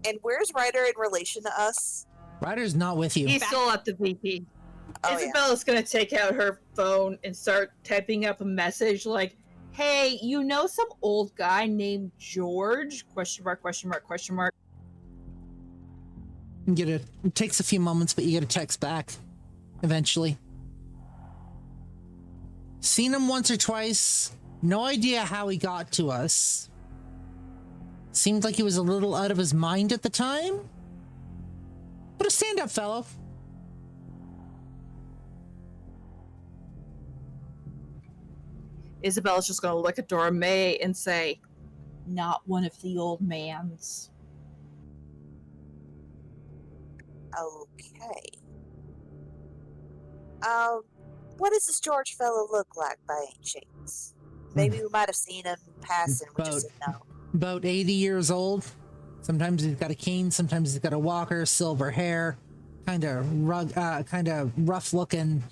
And where's Ryder in relation to us? Ryder's not with you. He's still at the VP. Oh, Isabella's gonna take out her phone and start typing up a message like, "Hey, you know some old guy named George? Question mark, question mark, question mark." You get it takes a few moments, but you get a text back eventually. Seen him once or twice. No idea how he got to us. Seemed like he was a little out of his mind at the time. But a stand-up fellow. Isabella's just gonna look at Dora May and say, "Not one of the old man's." Okay. What does this George fellow look like by any chance? Maybe we might have seen him pass and we just said no. About 80 years old. Sometimes he's got a cane, sometimes he's got a walker, silver hair, kind of rough looking.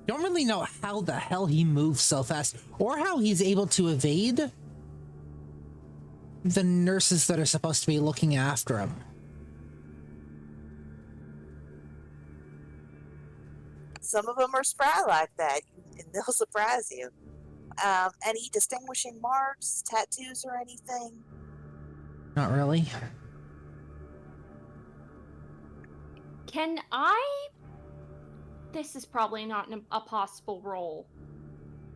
Don't really know how the hell he moves so fast or how he's able to evade the nurses that are supposed to be looking after him. Some of them are spry like that, and they'll surprise you. Any distinguishing marks, tattoos, or anything? Not really. Can I... This is probably not a possible role.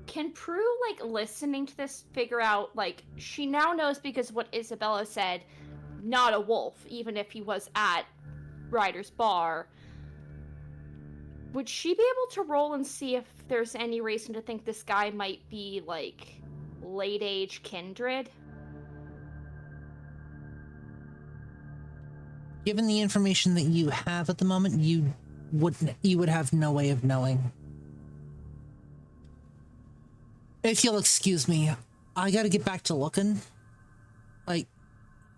Can Prue, like, listening to this, figure out, like, she now knows because what Isabella said, not a wolf, even if he was at Ryder's bar. Would she be able to roll and see if there's any reason to think this guy might be, like, late-age Kindred? Given the information that you have at the moment, you would have no way of knowing. If you'll excuse me, I gotta get back to looking. Like,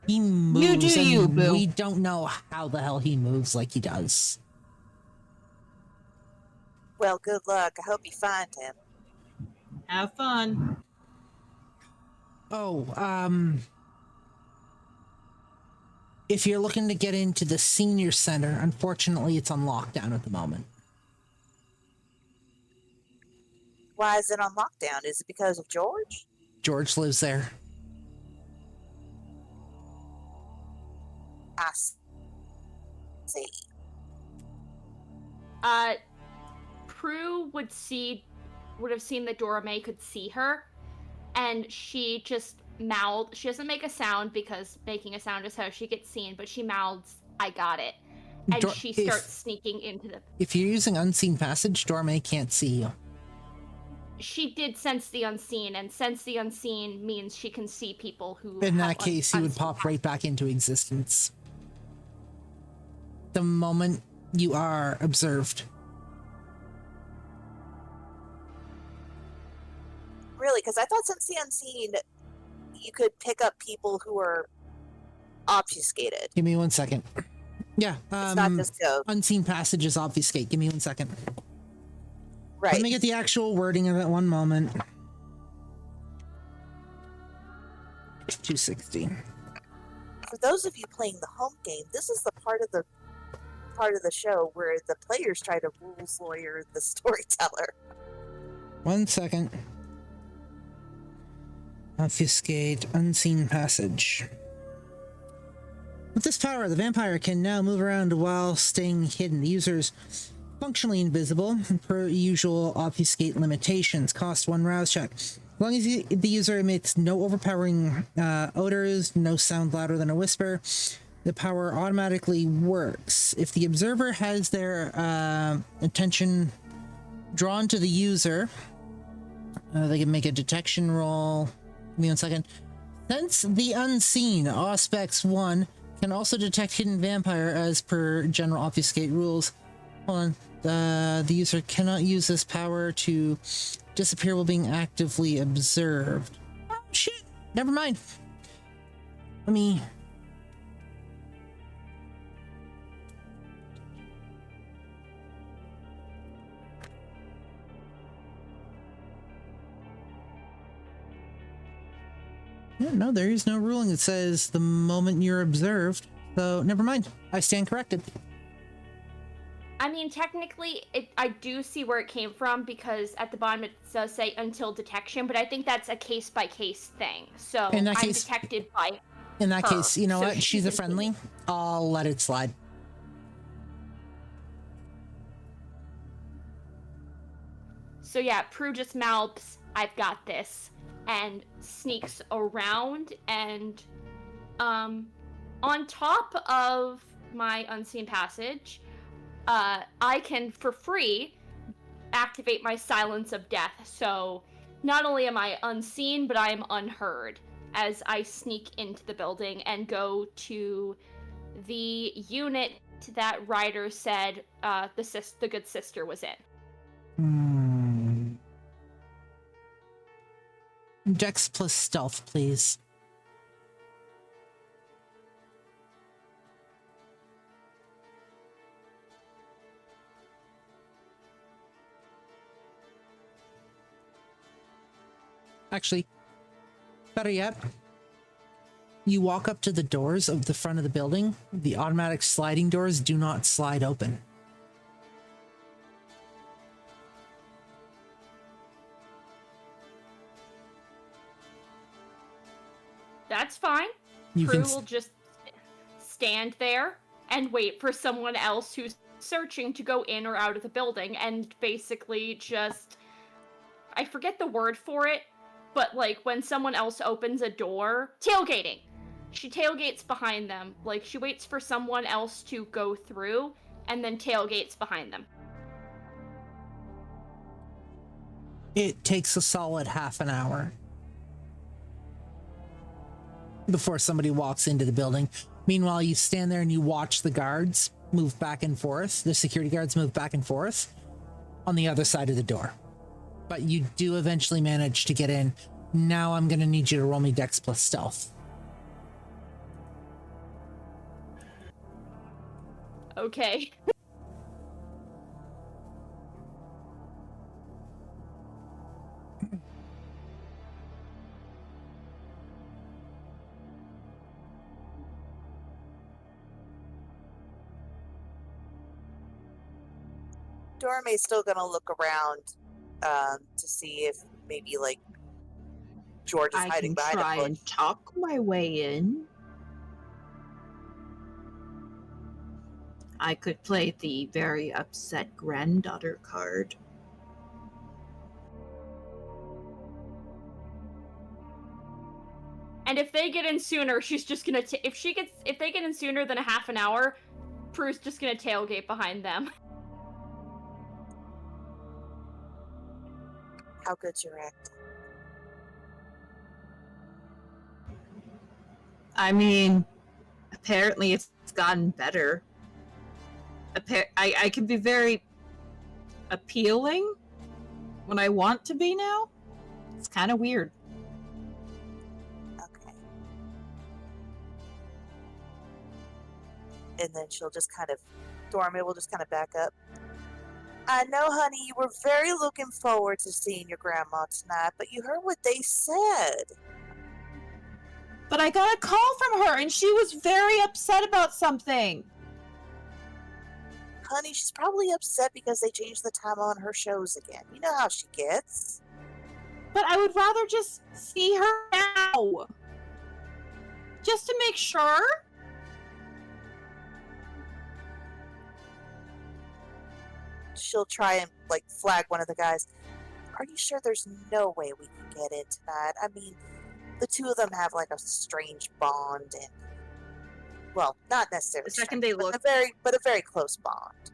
he moves, You do and you, boo. we don't know how the hell he moves like he does. Well, good luck. I hope you find him. Have fun. Oh, if you're looking to get into the senior center, unfortunately it's on lockdown at the moment. Why is it on lockdown? Is it because of George? George lives there. I see. Prue would have seen that Dora May could see her, and she just mouthed. She doesn't make a sound because making a sound is how she gets seen, but she mouths, "I got it," and she starts sneaking into the. If you're using unseen passage, Dorme can't see you. She did sense the unseen, and sense the unseen means she can see people who. In that case, he would pop right back into existence. The moment you are observed. Really? Because I thought since the unseen, you could pick up people who are obfuscated. Give me 1 second. Yeah, It's not just go. unseen passages obfuscate. Give me 1 second. Right. Let me get the actual wording of it. One moment. 260. For those of you playing the home game, this is the part of the show where the players try to rules lawyer the storyteller. 1 second. Obfuscate, unseen passage. With this power, the vampire can now move around while staying hidden. The user's functionally invisible, per usual obfuscate limitations. Cost 1 rouse check. As long as the user emits no overpowering odors, no sound louder than a whisper, the power automatically works. If the observer has their attention drawn to the user, they can make a detection roll. Give me 1 second. Since the unseen, Auspex 1 can also detect hidden vampire as per general obfuscate rules. Hold on. The user cannot use this power to disappear while being actively observed. Oh, shit. Never mind. Let me... Yeah, no, there is no ruling that says the moment you're observed. So, never mind. I stand corrected. I mean, technically, I do see where it came from because at the bottom it does say until detection, but I think that's a case-by-case thing. So In that I'm case- detected by In that her, case, you know so what? she She's a can- friendly. I'll let it slide. So yeah, Prue just mouths, "I've got this," and sneaks around and on top of my unseen passage, I can for free activate my silence of death. So not only am I unseen, but I am unheard as I sneak into the building and go to the unit that Ryder said the good sister was in. Dex plus stealth, please. Actually, better yet, you walk up to the doors of the front of the building. The automatic sliding doors do not slide open. That's fine. You Prue can will just stand there and wait for someone else who's searching to go in or out of the building and basically just... I forget the word for it, but like when someone else opens a door... Tailgating! She tailgates behind them. Like, she waits for someone else to go through and then tailgates behind them. It takes a solid half an hour before somebody walks into the building. Meanwhile, you stand there and you watch the guards move back and forth. The security guards move back and forth on the other side of the door. But you do eventually manage to get in. Now I'm going to need you to roll me Dex plus stealth. Okay. Dorme's still gonna look around to see if maybe like George is I hiding can behind a try bush. and talk my way in. I could play the very upset granddaughter card. And if they get in sooner, she's just gonna... if they get in sooner than a half an hour, Prue's just gonna tailgate behind them. How good's your acting? I mean, apparently it's gotten better. I can be very appealing when I want to be now. It's kind of weird. Okay. And then she'll just kind of, Dorme will just kind of back up. I know, honey, you were very looking forward to seeing your grandma tonight, but you heard what they said. But I got a call from her and she was very upset about something. Honey, she's probably upset because they changed the time on her shows again. You know how she gets. But I would rather just see her now. Just to make sure. She'll try and like flag one of the guys. Are you sure there's no way we can get in tonight? I mean, the two of them have like a strange bond, and well, not necessarily. The second strange, they look, but a very close bond.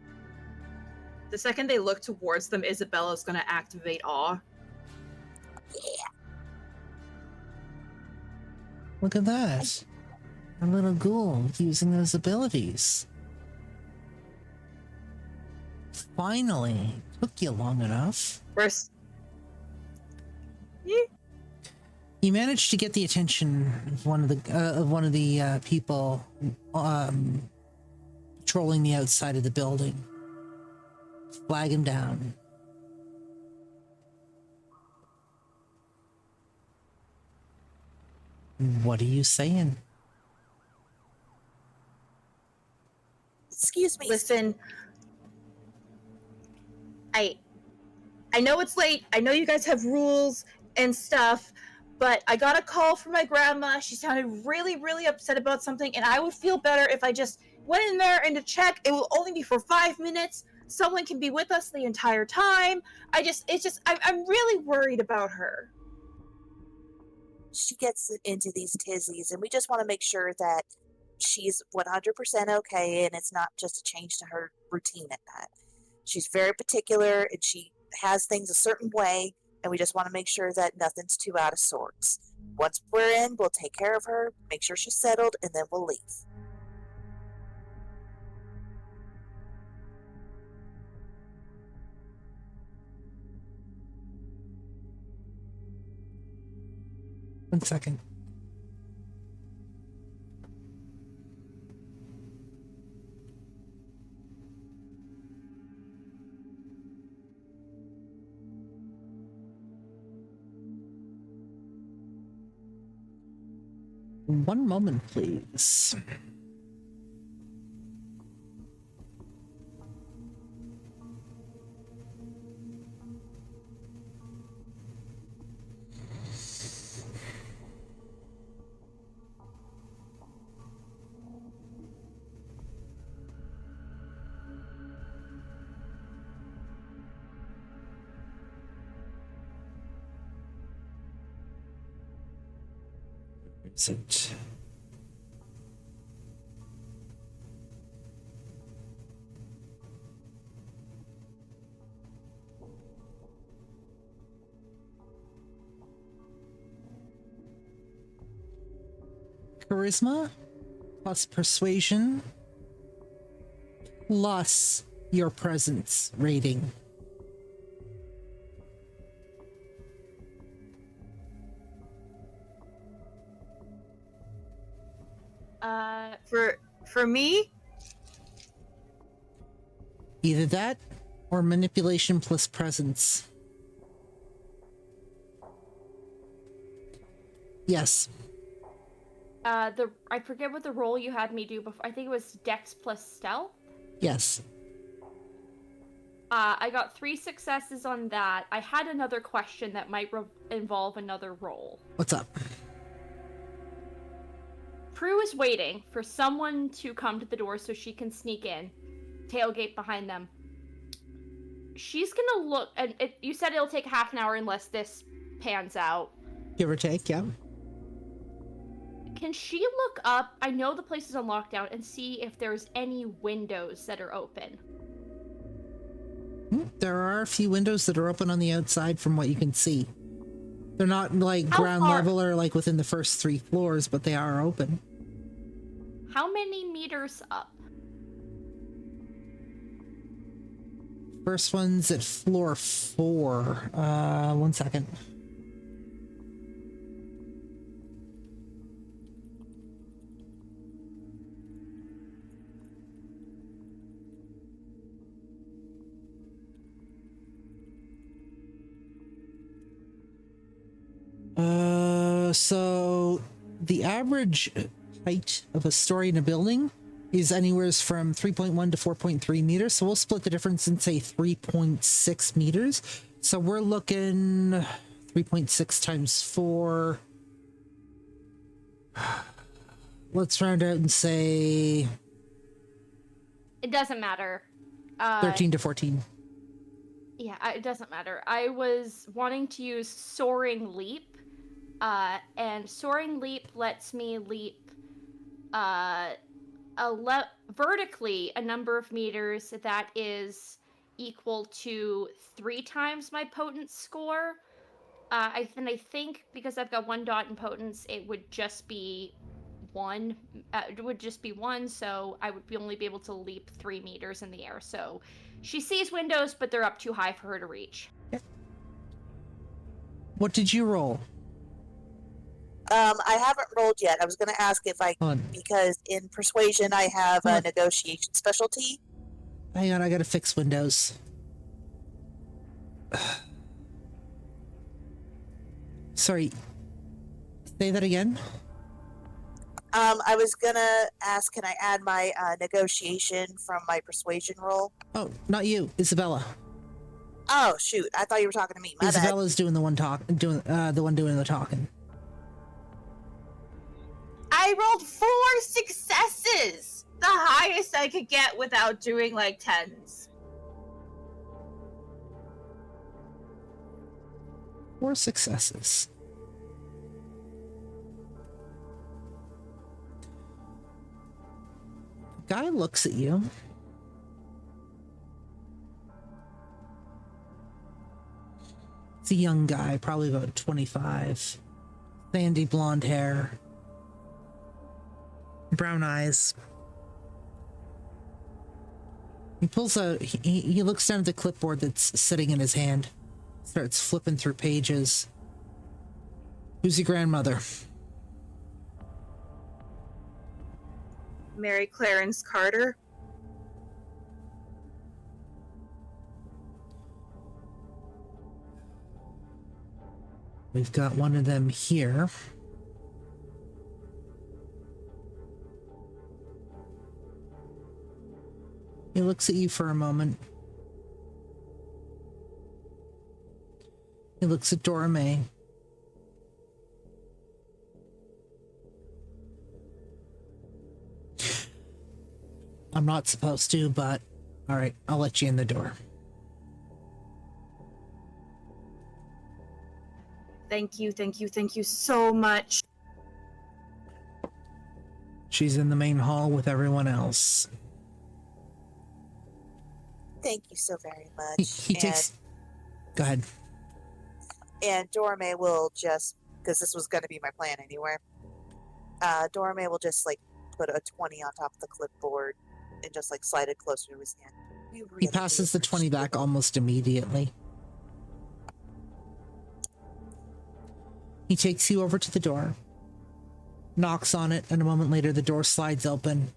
the second they look towards them, Isabella's gonna activate awe. Yeah. Look at that. A little ghoul using those abilities. Finally. Took you long enough. First, You managed to get the attention of one of the people patrolling the outside of the building. Flag him down. What are you saying? Excuse me. listen, I know it's late. I know you guys have rules and stuff, but I got a call from my grandma. She sounded really, really upset about something, and I would feel better if I just went in there and to check. It will only be for 5 minutes. Someone can be with us the entire time. I'm really worried about her. She gets into these tizzies, and we just want to make sure that she's 100% okay, and it's not just a change to her routine at night. She's very particular, and she has things a certain way, and we just want to make sure that nothing's too out of sorts. Once we're in, we'll take care of her, make sure she's settled, and then we'll leave. 1 second. One moment, please. Is it? Charisma plus persuasion plus your presence rating. For me, Either that or manipulation plus presence. Yes. I forget what the role you had me do before. I think it was Dex plus Stealth. Yes. I got 3 successes on that. I had another question that might involve another role. What's up? Prue is waiting for someone to come to the door so she can sneak in. Tailgate behind them. She's gonna look, and you said it'll take half an hour unless this pans out. Give or take, yeah. Can she look up, I know the place is on lockdown, and see if there's any windows that are open? There are a few windows that are open on the outside from what you can see. They're not like How ground far- level or like within the first 3 floors, but they are open. How many meters up? First one's at floor 4. 1 second. So the average height of a story in a building is anywhere from 3.1 to 4.3 meters. So we'll split the difference and say 3.6 meters. So we're looking 3.6 times 4. Let's round out and say It doesn't matter. 13 to 14. Yeah, it doesn't matter. I was wanting to use Soaring Leap, and Soaring Leap lets me leap vertically a number of meters that is equal to 3 times my potence score. I think because I've got 1 dot in potence, it would just be 1. It would just be 1, so I would only be able to leap 3 meters in the air. So she sees windows, but they're up too high for her to reach. What did you roll? I haven't rolled yet. I was going to ask if I, Hold on. because in persuasion I have a negotiation specialty. Hang on, I gotta fix Windows. Sorry. Say that again? I was going to ask, can I add my negotiation from my persuasion roll? Oh, not you, Isabella. Oh, shoot. I thought you were talking to me. My bad. Isabella's doing the one doing the talking. I rolled 4 successes! The highest I could get without doing like 10s. 4 successes. Guy looks at you. It's a young guy, probably about 25. Sandy blonde hair. Brown eyes. He pulls out, he looks down at the clipboard that's sitting in his hand. Starts flipping through pages. Who's your grandmother? Mary Clarence Carter. We've got one of them here. He looks at you for a moment. He looks at Dora May. I'm not supposed to, but all right, I'll let you in the door. Thank you, thank you, thank you so much. She's in the main hall with everyone else. Thank you so very much. He takes... Go ahead. And Dorame will just, because this was going to be my plan anyway, Dorame will just like put a 20 on top of the clipboard and just like slide it closer to his hand. He passes the 20 back almost immediately. He takes you over to the door, knocks on it, and a moment later the door slides open.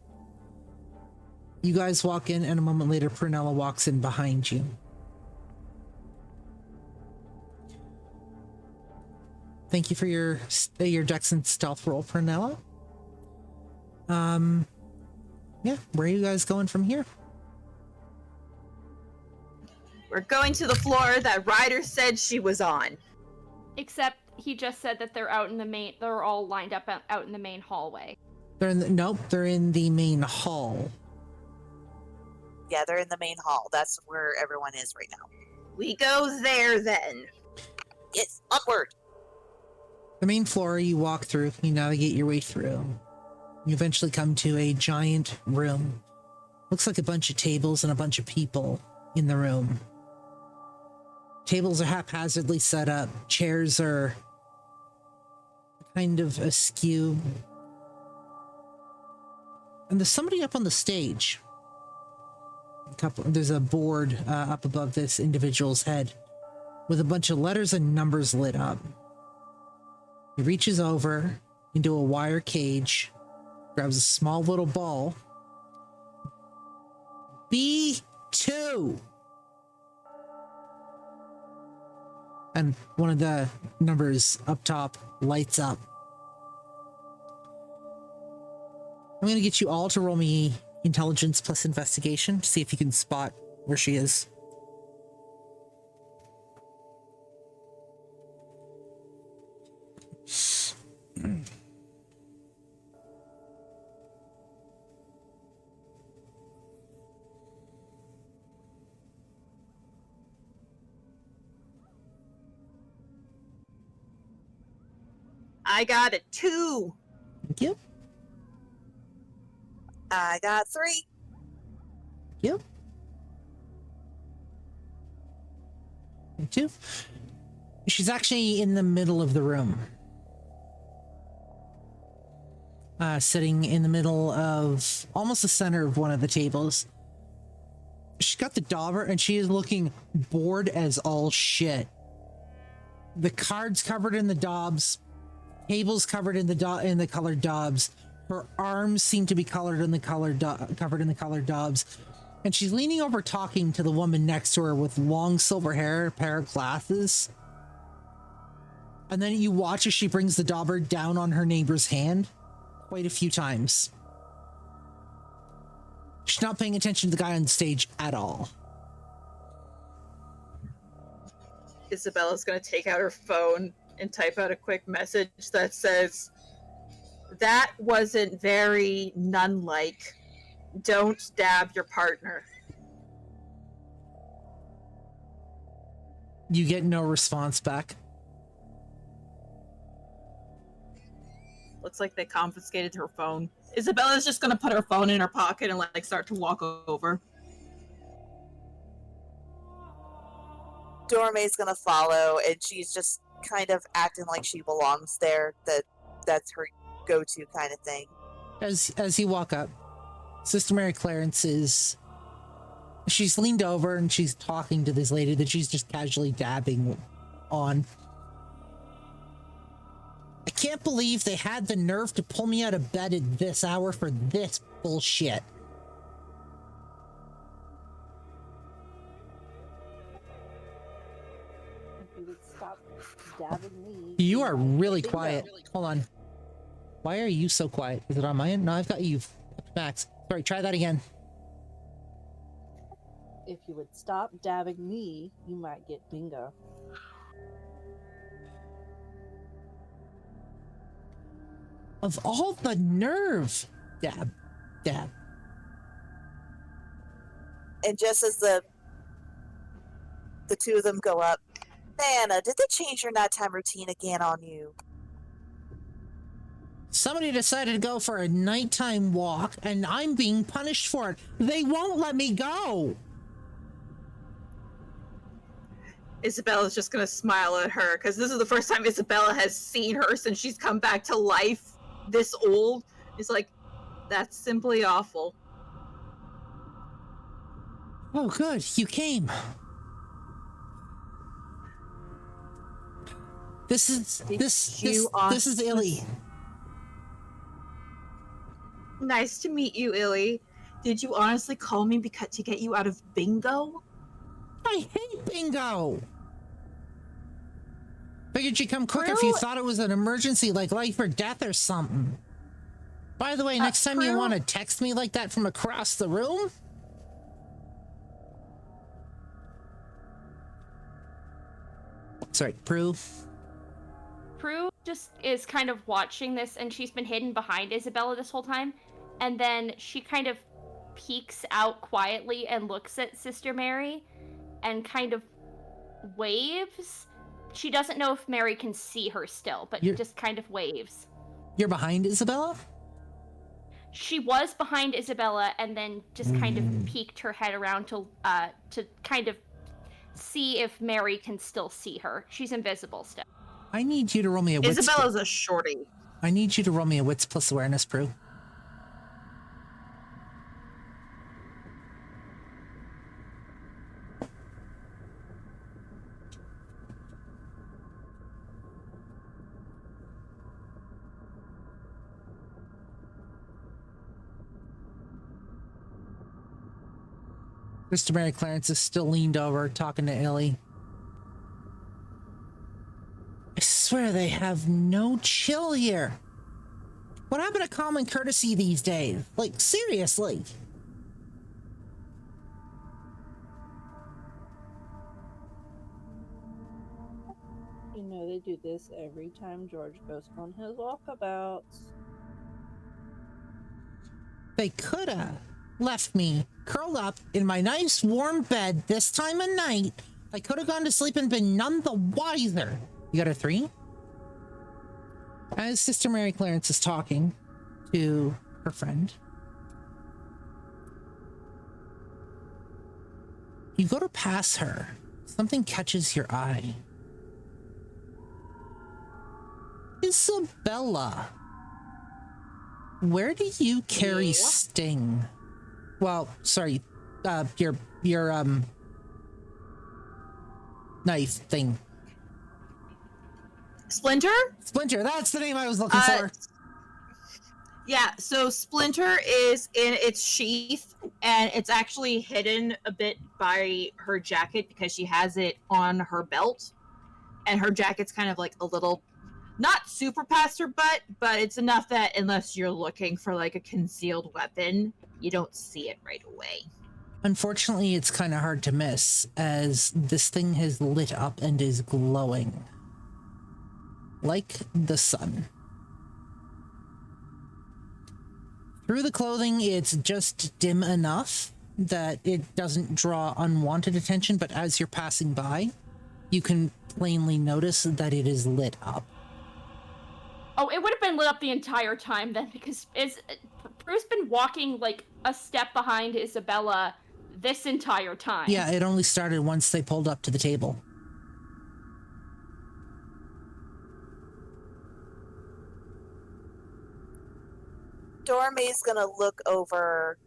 You guys walk in, and a moment later Prunella walks in behind you. Thank you for your Dex and stealth roll, Prunella. Yeah, where are you guys going from here? We're going to the floor that Ryder said she was on. Except he just said that they're out in the main. They're all lined up out in the main hallway. They're in the, nope, they're in the main hall. Yeah, they're in the main hall. That's where everyone is right now. We go there then. Yes, upward. The main floor you walk through, you navigate your way through. You eventually come to a giant room. Looks like a bunch of tables and a bunch of people in the room. Tables are haphazardly set up. Chairs are kind of askew. And there's somebody up on the stage. There's a board up above this individual's head with a bunch of letters and numbers lit up. He reaches over into a wire cage, grabs a small little ball. B2! And one of the numbers up top lights up. I'm going to get you all to roll me intelligence plus investigation to see if you can spot where she is. I got a 2. Thank you. I got 3. Yep. Me too. She's actually in the middle of the room. Sitting in the middle of almost the center of one of the tables. She's got the dauber and she is looking bored as all shit. The cards covered in the daubs, tables covered in the colored daubs. Her arms seem to be covered in the colored daubs, and she's leaning over talking to the woman next to her with long silver hair, a pair of glasses. And then you watch as she brings the dauber down on her neighbor's hand quite a few times. She's not paying attention to the guy on stage at all. Isabella's gonna take out her phone and type out a quick message that says, "That wasn't very nun-like. Don't stab your partner." You get no response back. Looks like they confiscated her phone. Isabella's just gonna put her phone in her pocket and like start to walk over. Dorme's gonna follow, and she's just kind of acting like she belongs there. That's her go-to kind of thing. As you walk up, Sister Mary Clarence she's leaned over and she's talking to this lady that she's just casually dabbing on. I can't believe they had the nerve to pull me out of bed at this hour for this bullshit. If you would stop dabbing me. You are might really get quiet. bingo. Hold on. Why are you so quiet? Is it on my end? No, I've got you up to max. Sorry, try that again. If you would stop dabbing me, you might get bingo. Of all the nerve. Dab. Dab. And just as the two of them go up, Anna, did they change your nighttime routine again on you? Somebody decided to go for a nighttime walk, and I'm being punished for it. They won't let me go. Isabella's just gonna smile at her because this is the first time Isabella has seen her since she's come back to life this old. It's like, that's simply awful. Oh, good. You came. This is this is Illy. Nice to meet you, Illy. Did you honestly call me to get you out of bingo? I hate bingo. Figured you'd come quick if you thought it was an emergency, like life or death or something. By the way, next time you want to text me like that from across the room? Sorry, Prue. Prue just is kind of watching this, and she's been hidden behind Isabella this whole time. And then she kind of peeks out quietly and looks at Sister Mary and kind of waves. She doesn't know if Mary can see her still, but just kind of waves. You're behind Isabella? She was behind Isabella and then just kind of peeked her head around to kind of see if Mary can still see her. She's invisible still. I need you to roll me a wits. Isabella's a shorty. I need you to roll me a wits plus awareness, Prue. Mr. Mary Clarence is still leaned over, talking to Ellie. I swear they have no chill here. What happened to common courtesy these days? Like, seriously. You know, they do this every time George goes on his walkabouts. They coulda left me curled up in my nice warm bed this time of night. I could have gone to sleep and been none the wiser. You got a 3? As Sister Mary Clarence is talking to her friend, you go to pass her. Something catches your eye. Isabella, where do you carry Sting? Well, sorry, your knife thing. Splinter? Splinter, that's the name I was looking for. Yeah, so Splinter is in its sheath, and it's actually hidden a bit by her jacket because she has it on her belt. And her jacket's kind of like a little, not super past her butt, but it's enough that unless you're looking for like a concealed weapon, you don't see it right away. Unfortunately, it's kind of hard to miss, as this thing has lit up and is glowing. Like the sun. Through the clothing, it's just dim enough that it doesn't draw unwanted attention, but as you're passing by, you can plainly notice that it is lit up. Oh, it would have been lit up the entire time then, because Prue's been walking like a step behind Isabella this entire time. Yeah, it only started once they pulled up to the table. Dorme's gonna look over,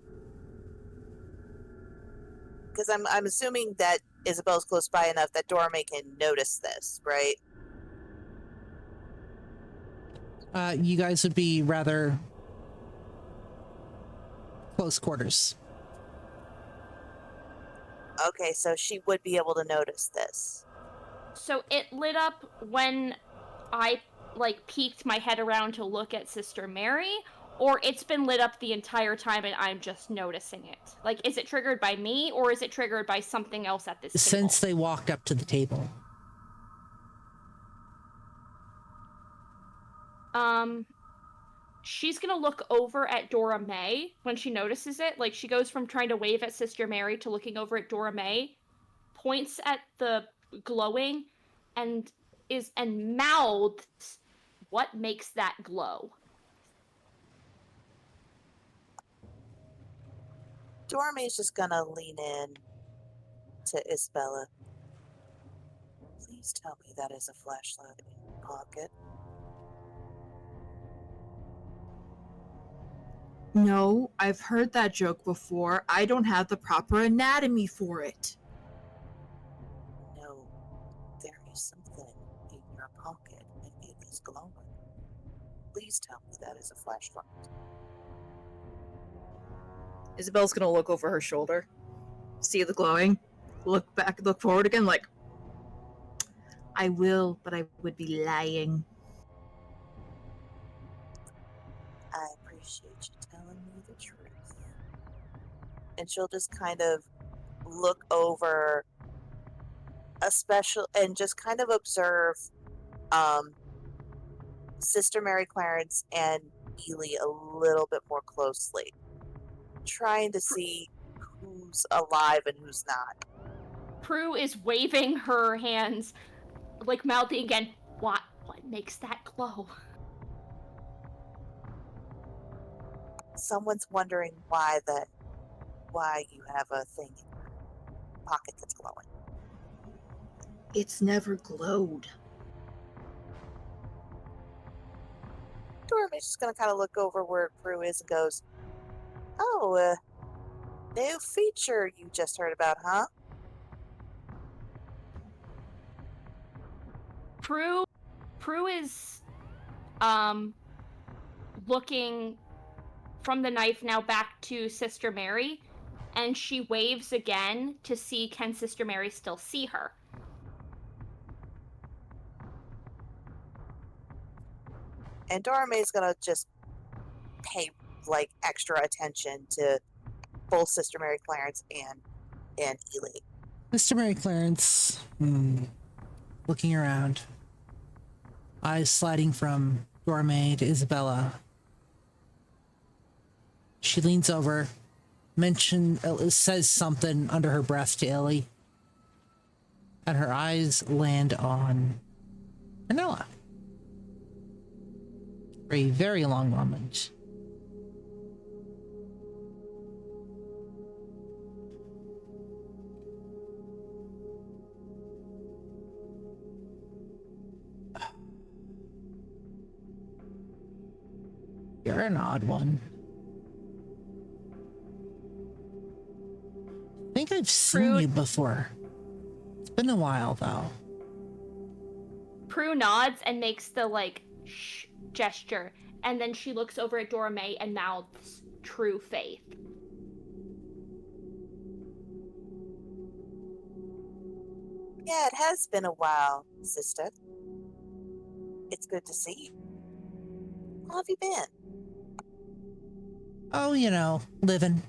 because I'm assuming that Isabella's close by enough that Dorme can notice this, right? You guys would be rather close quarters. Okay, so she would be able to notice this. So it lit up when I peeked my head around to look at Sister Mary, or it's been lit up the entire time and I'm just noticing it. Like, is it triggered by me or is it triggered by something else at this table? Since they walked up to the table. She's gonna look over at Dora May when she notices it. Like, she goes from trying to wave at Sister Mary to looking over at Dora May, points at the glowing, and mouths, "What makes that glow?" Dormy's just gonna lean in to Isabella. Please tell me that is a flashlight in your pocket. No, I've heard that joke before. I don't have the proper anatomy for it. No, there is something in your pocket and it is glowing. Please tell me that is a flashlight. Isabella's gonna look over her shoulder, see the glowing, look back, look forward again, like, I will, but I would be lying. I appreciate you telling me the truth. And she'll just kind of look over and just kind of observe Sister Mary Clarence and Ely a little bit more closely, trying to see who's alive and who's not. Prue is waving her hands, like mouthing again, what makes that glow? Someone's wondering why you have a thing in your pocket that's glowing. It's never glowed. Dormy's just gonna kind of look over where Prue is and goes, "Oh, new feature you just heard about, huh?" Prue is looking from the knife now back to Sister Mary, and she waves again to see, can Sister Mary still see her? And Dormy's gonna just pay like extra attention to both Sister Mary Clarence and Ely. Sister Mary Clarence, looking around, eyes sliding from Gourmet to Isabella. She leans over, says something under her breath to Ellie, and her eyes land on Manila. For a very long moment. You're an odd one. I think I've seen you before. It's been a while, though. Prue nods and makes the, shh gesture, and then she looks over at Dora May and mouths, "True faith." Yeah, it has been a while, sister. It's good to see you. How have you been? Oh, living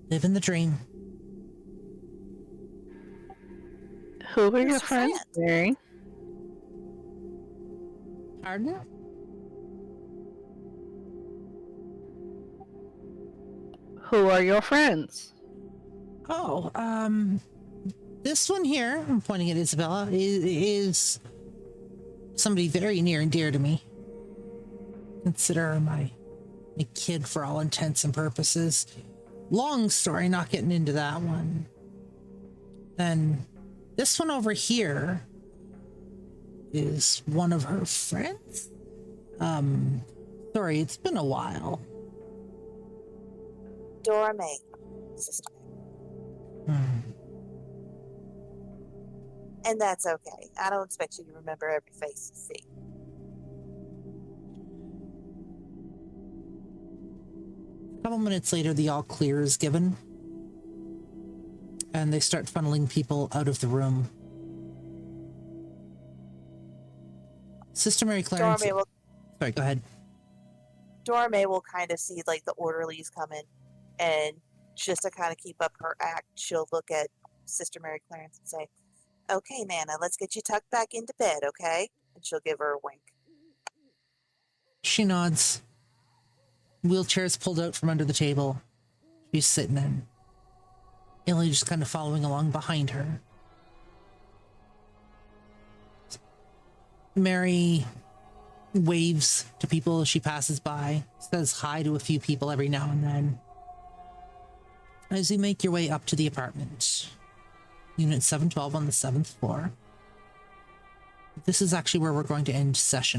the dream. Who are your Who's friends, Mary? Pardon? Who are your friends? Oh, this one here, I'm pointing at Isabella, is somebody very near and dear to me. Consider her my kid for all intents and purposes. Long story, not getting into that one. Then this one over here is one of her friends? Sorry, it's been a while. Dora May, sister. And that's okay. I don't expect you to remember every face you see. couple minutes later, the all clear is given, and they start funneling people out of the room. Sister Mary Clarence. Dorme will, Sorry, go ahead. Dorme will kind of see like the orderlies coming, and just to kind of keep up her act, she'll look at Sister Mary Clarence and say, "Okay, Nana, let's get you tucked back into bed, okay?" And she'll give her a wink. She nods. Wheelchair's pulled out from under the table. She's sitting in. Illy just kind of following along behind her. Mary waves to people as she passes by, says hi to a few people every now and then. As you make your way up to the apartment, Unit 712 on the 7th floor. This is actually where we're going to end session.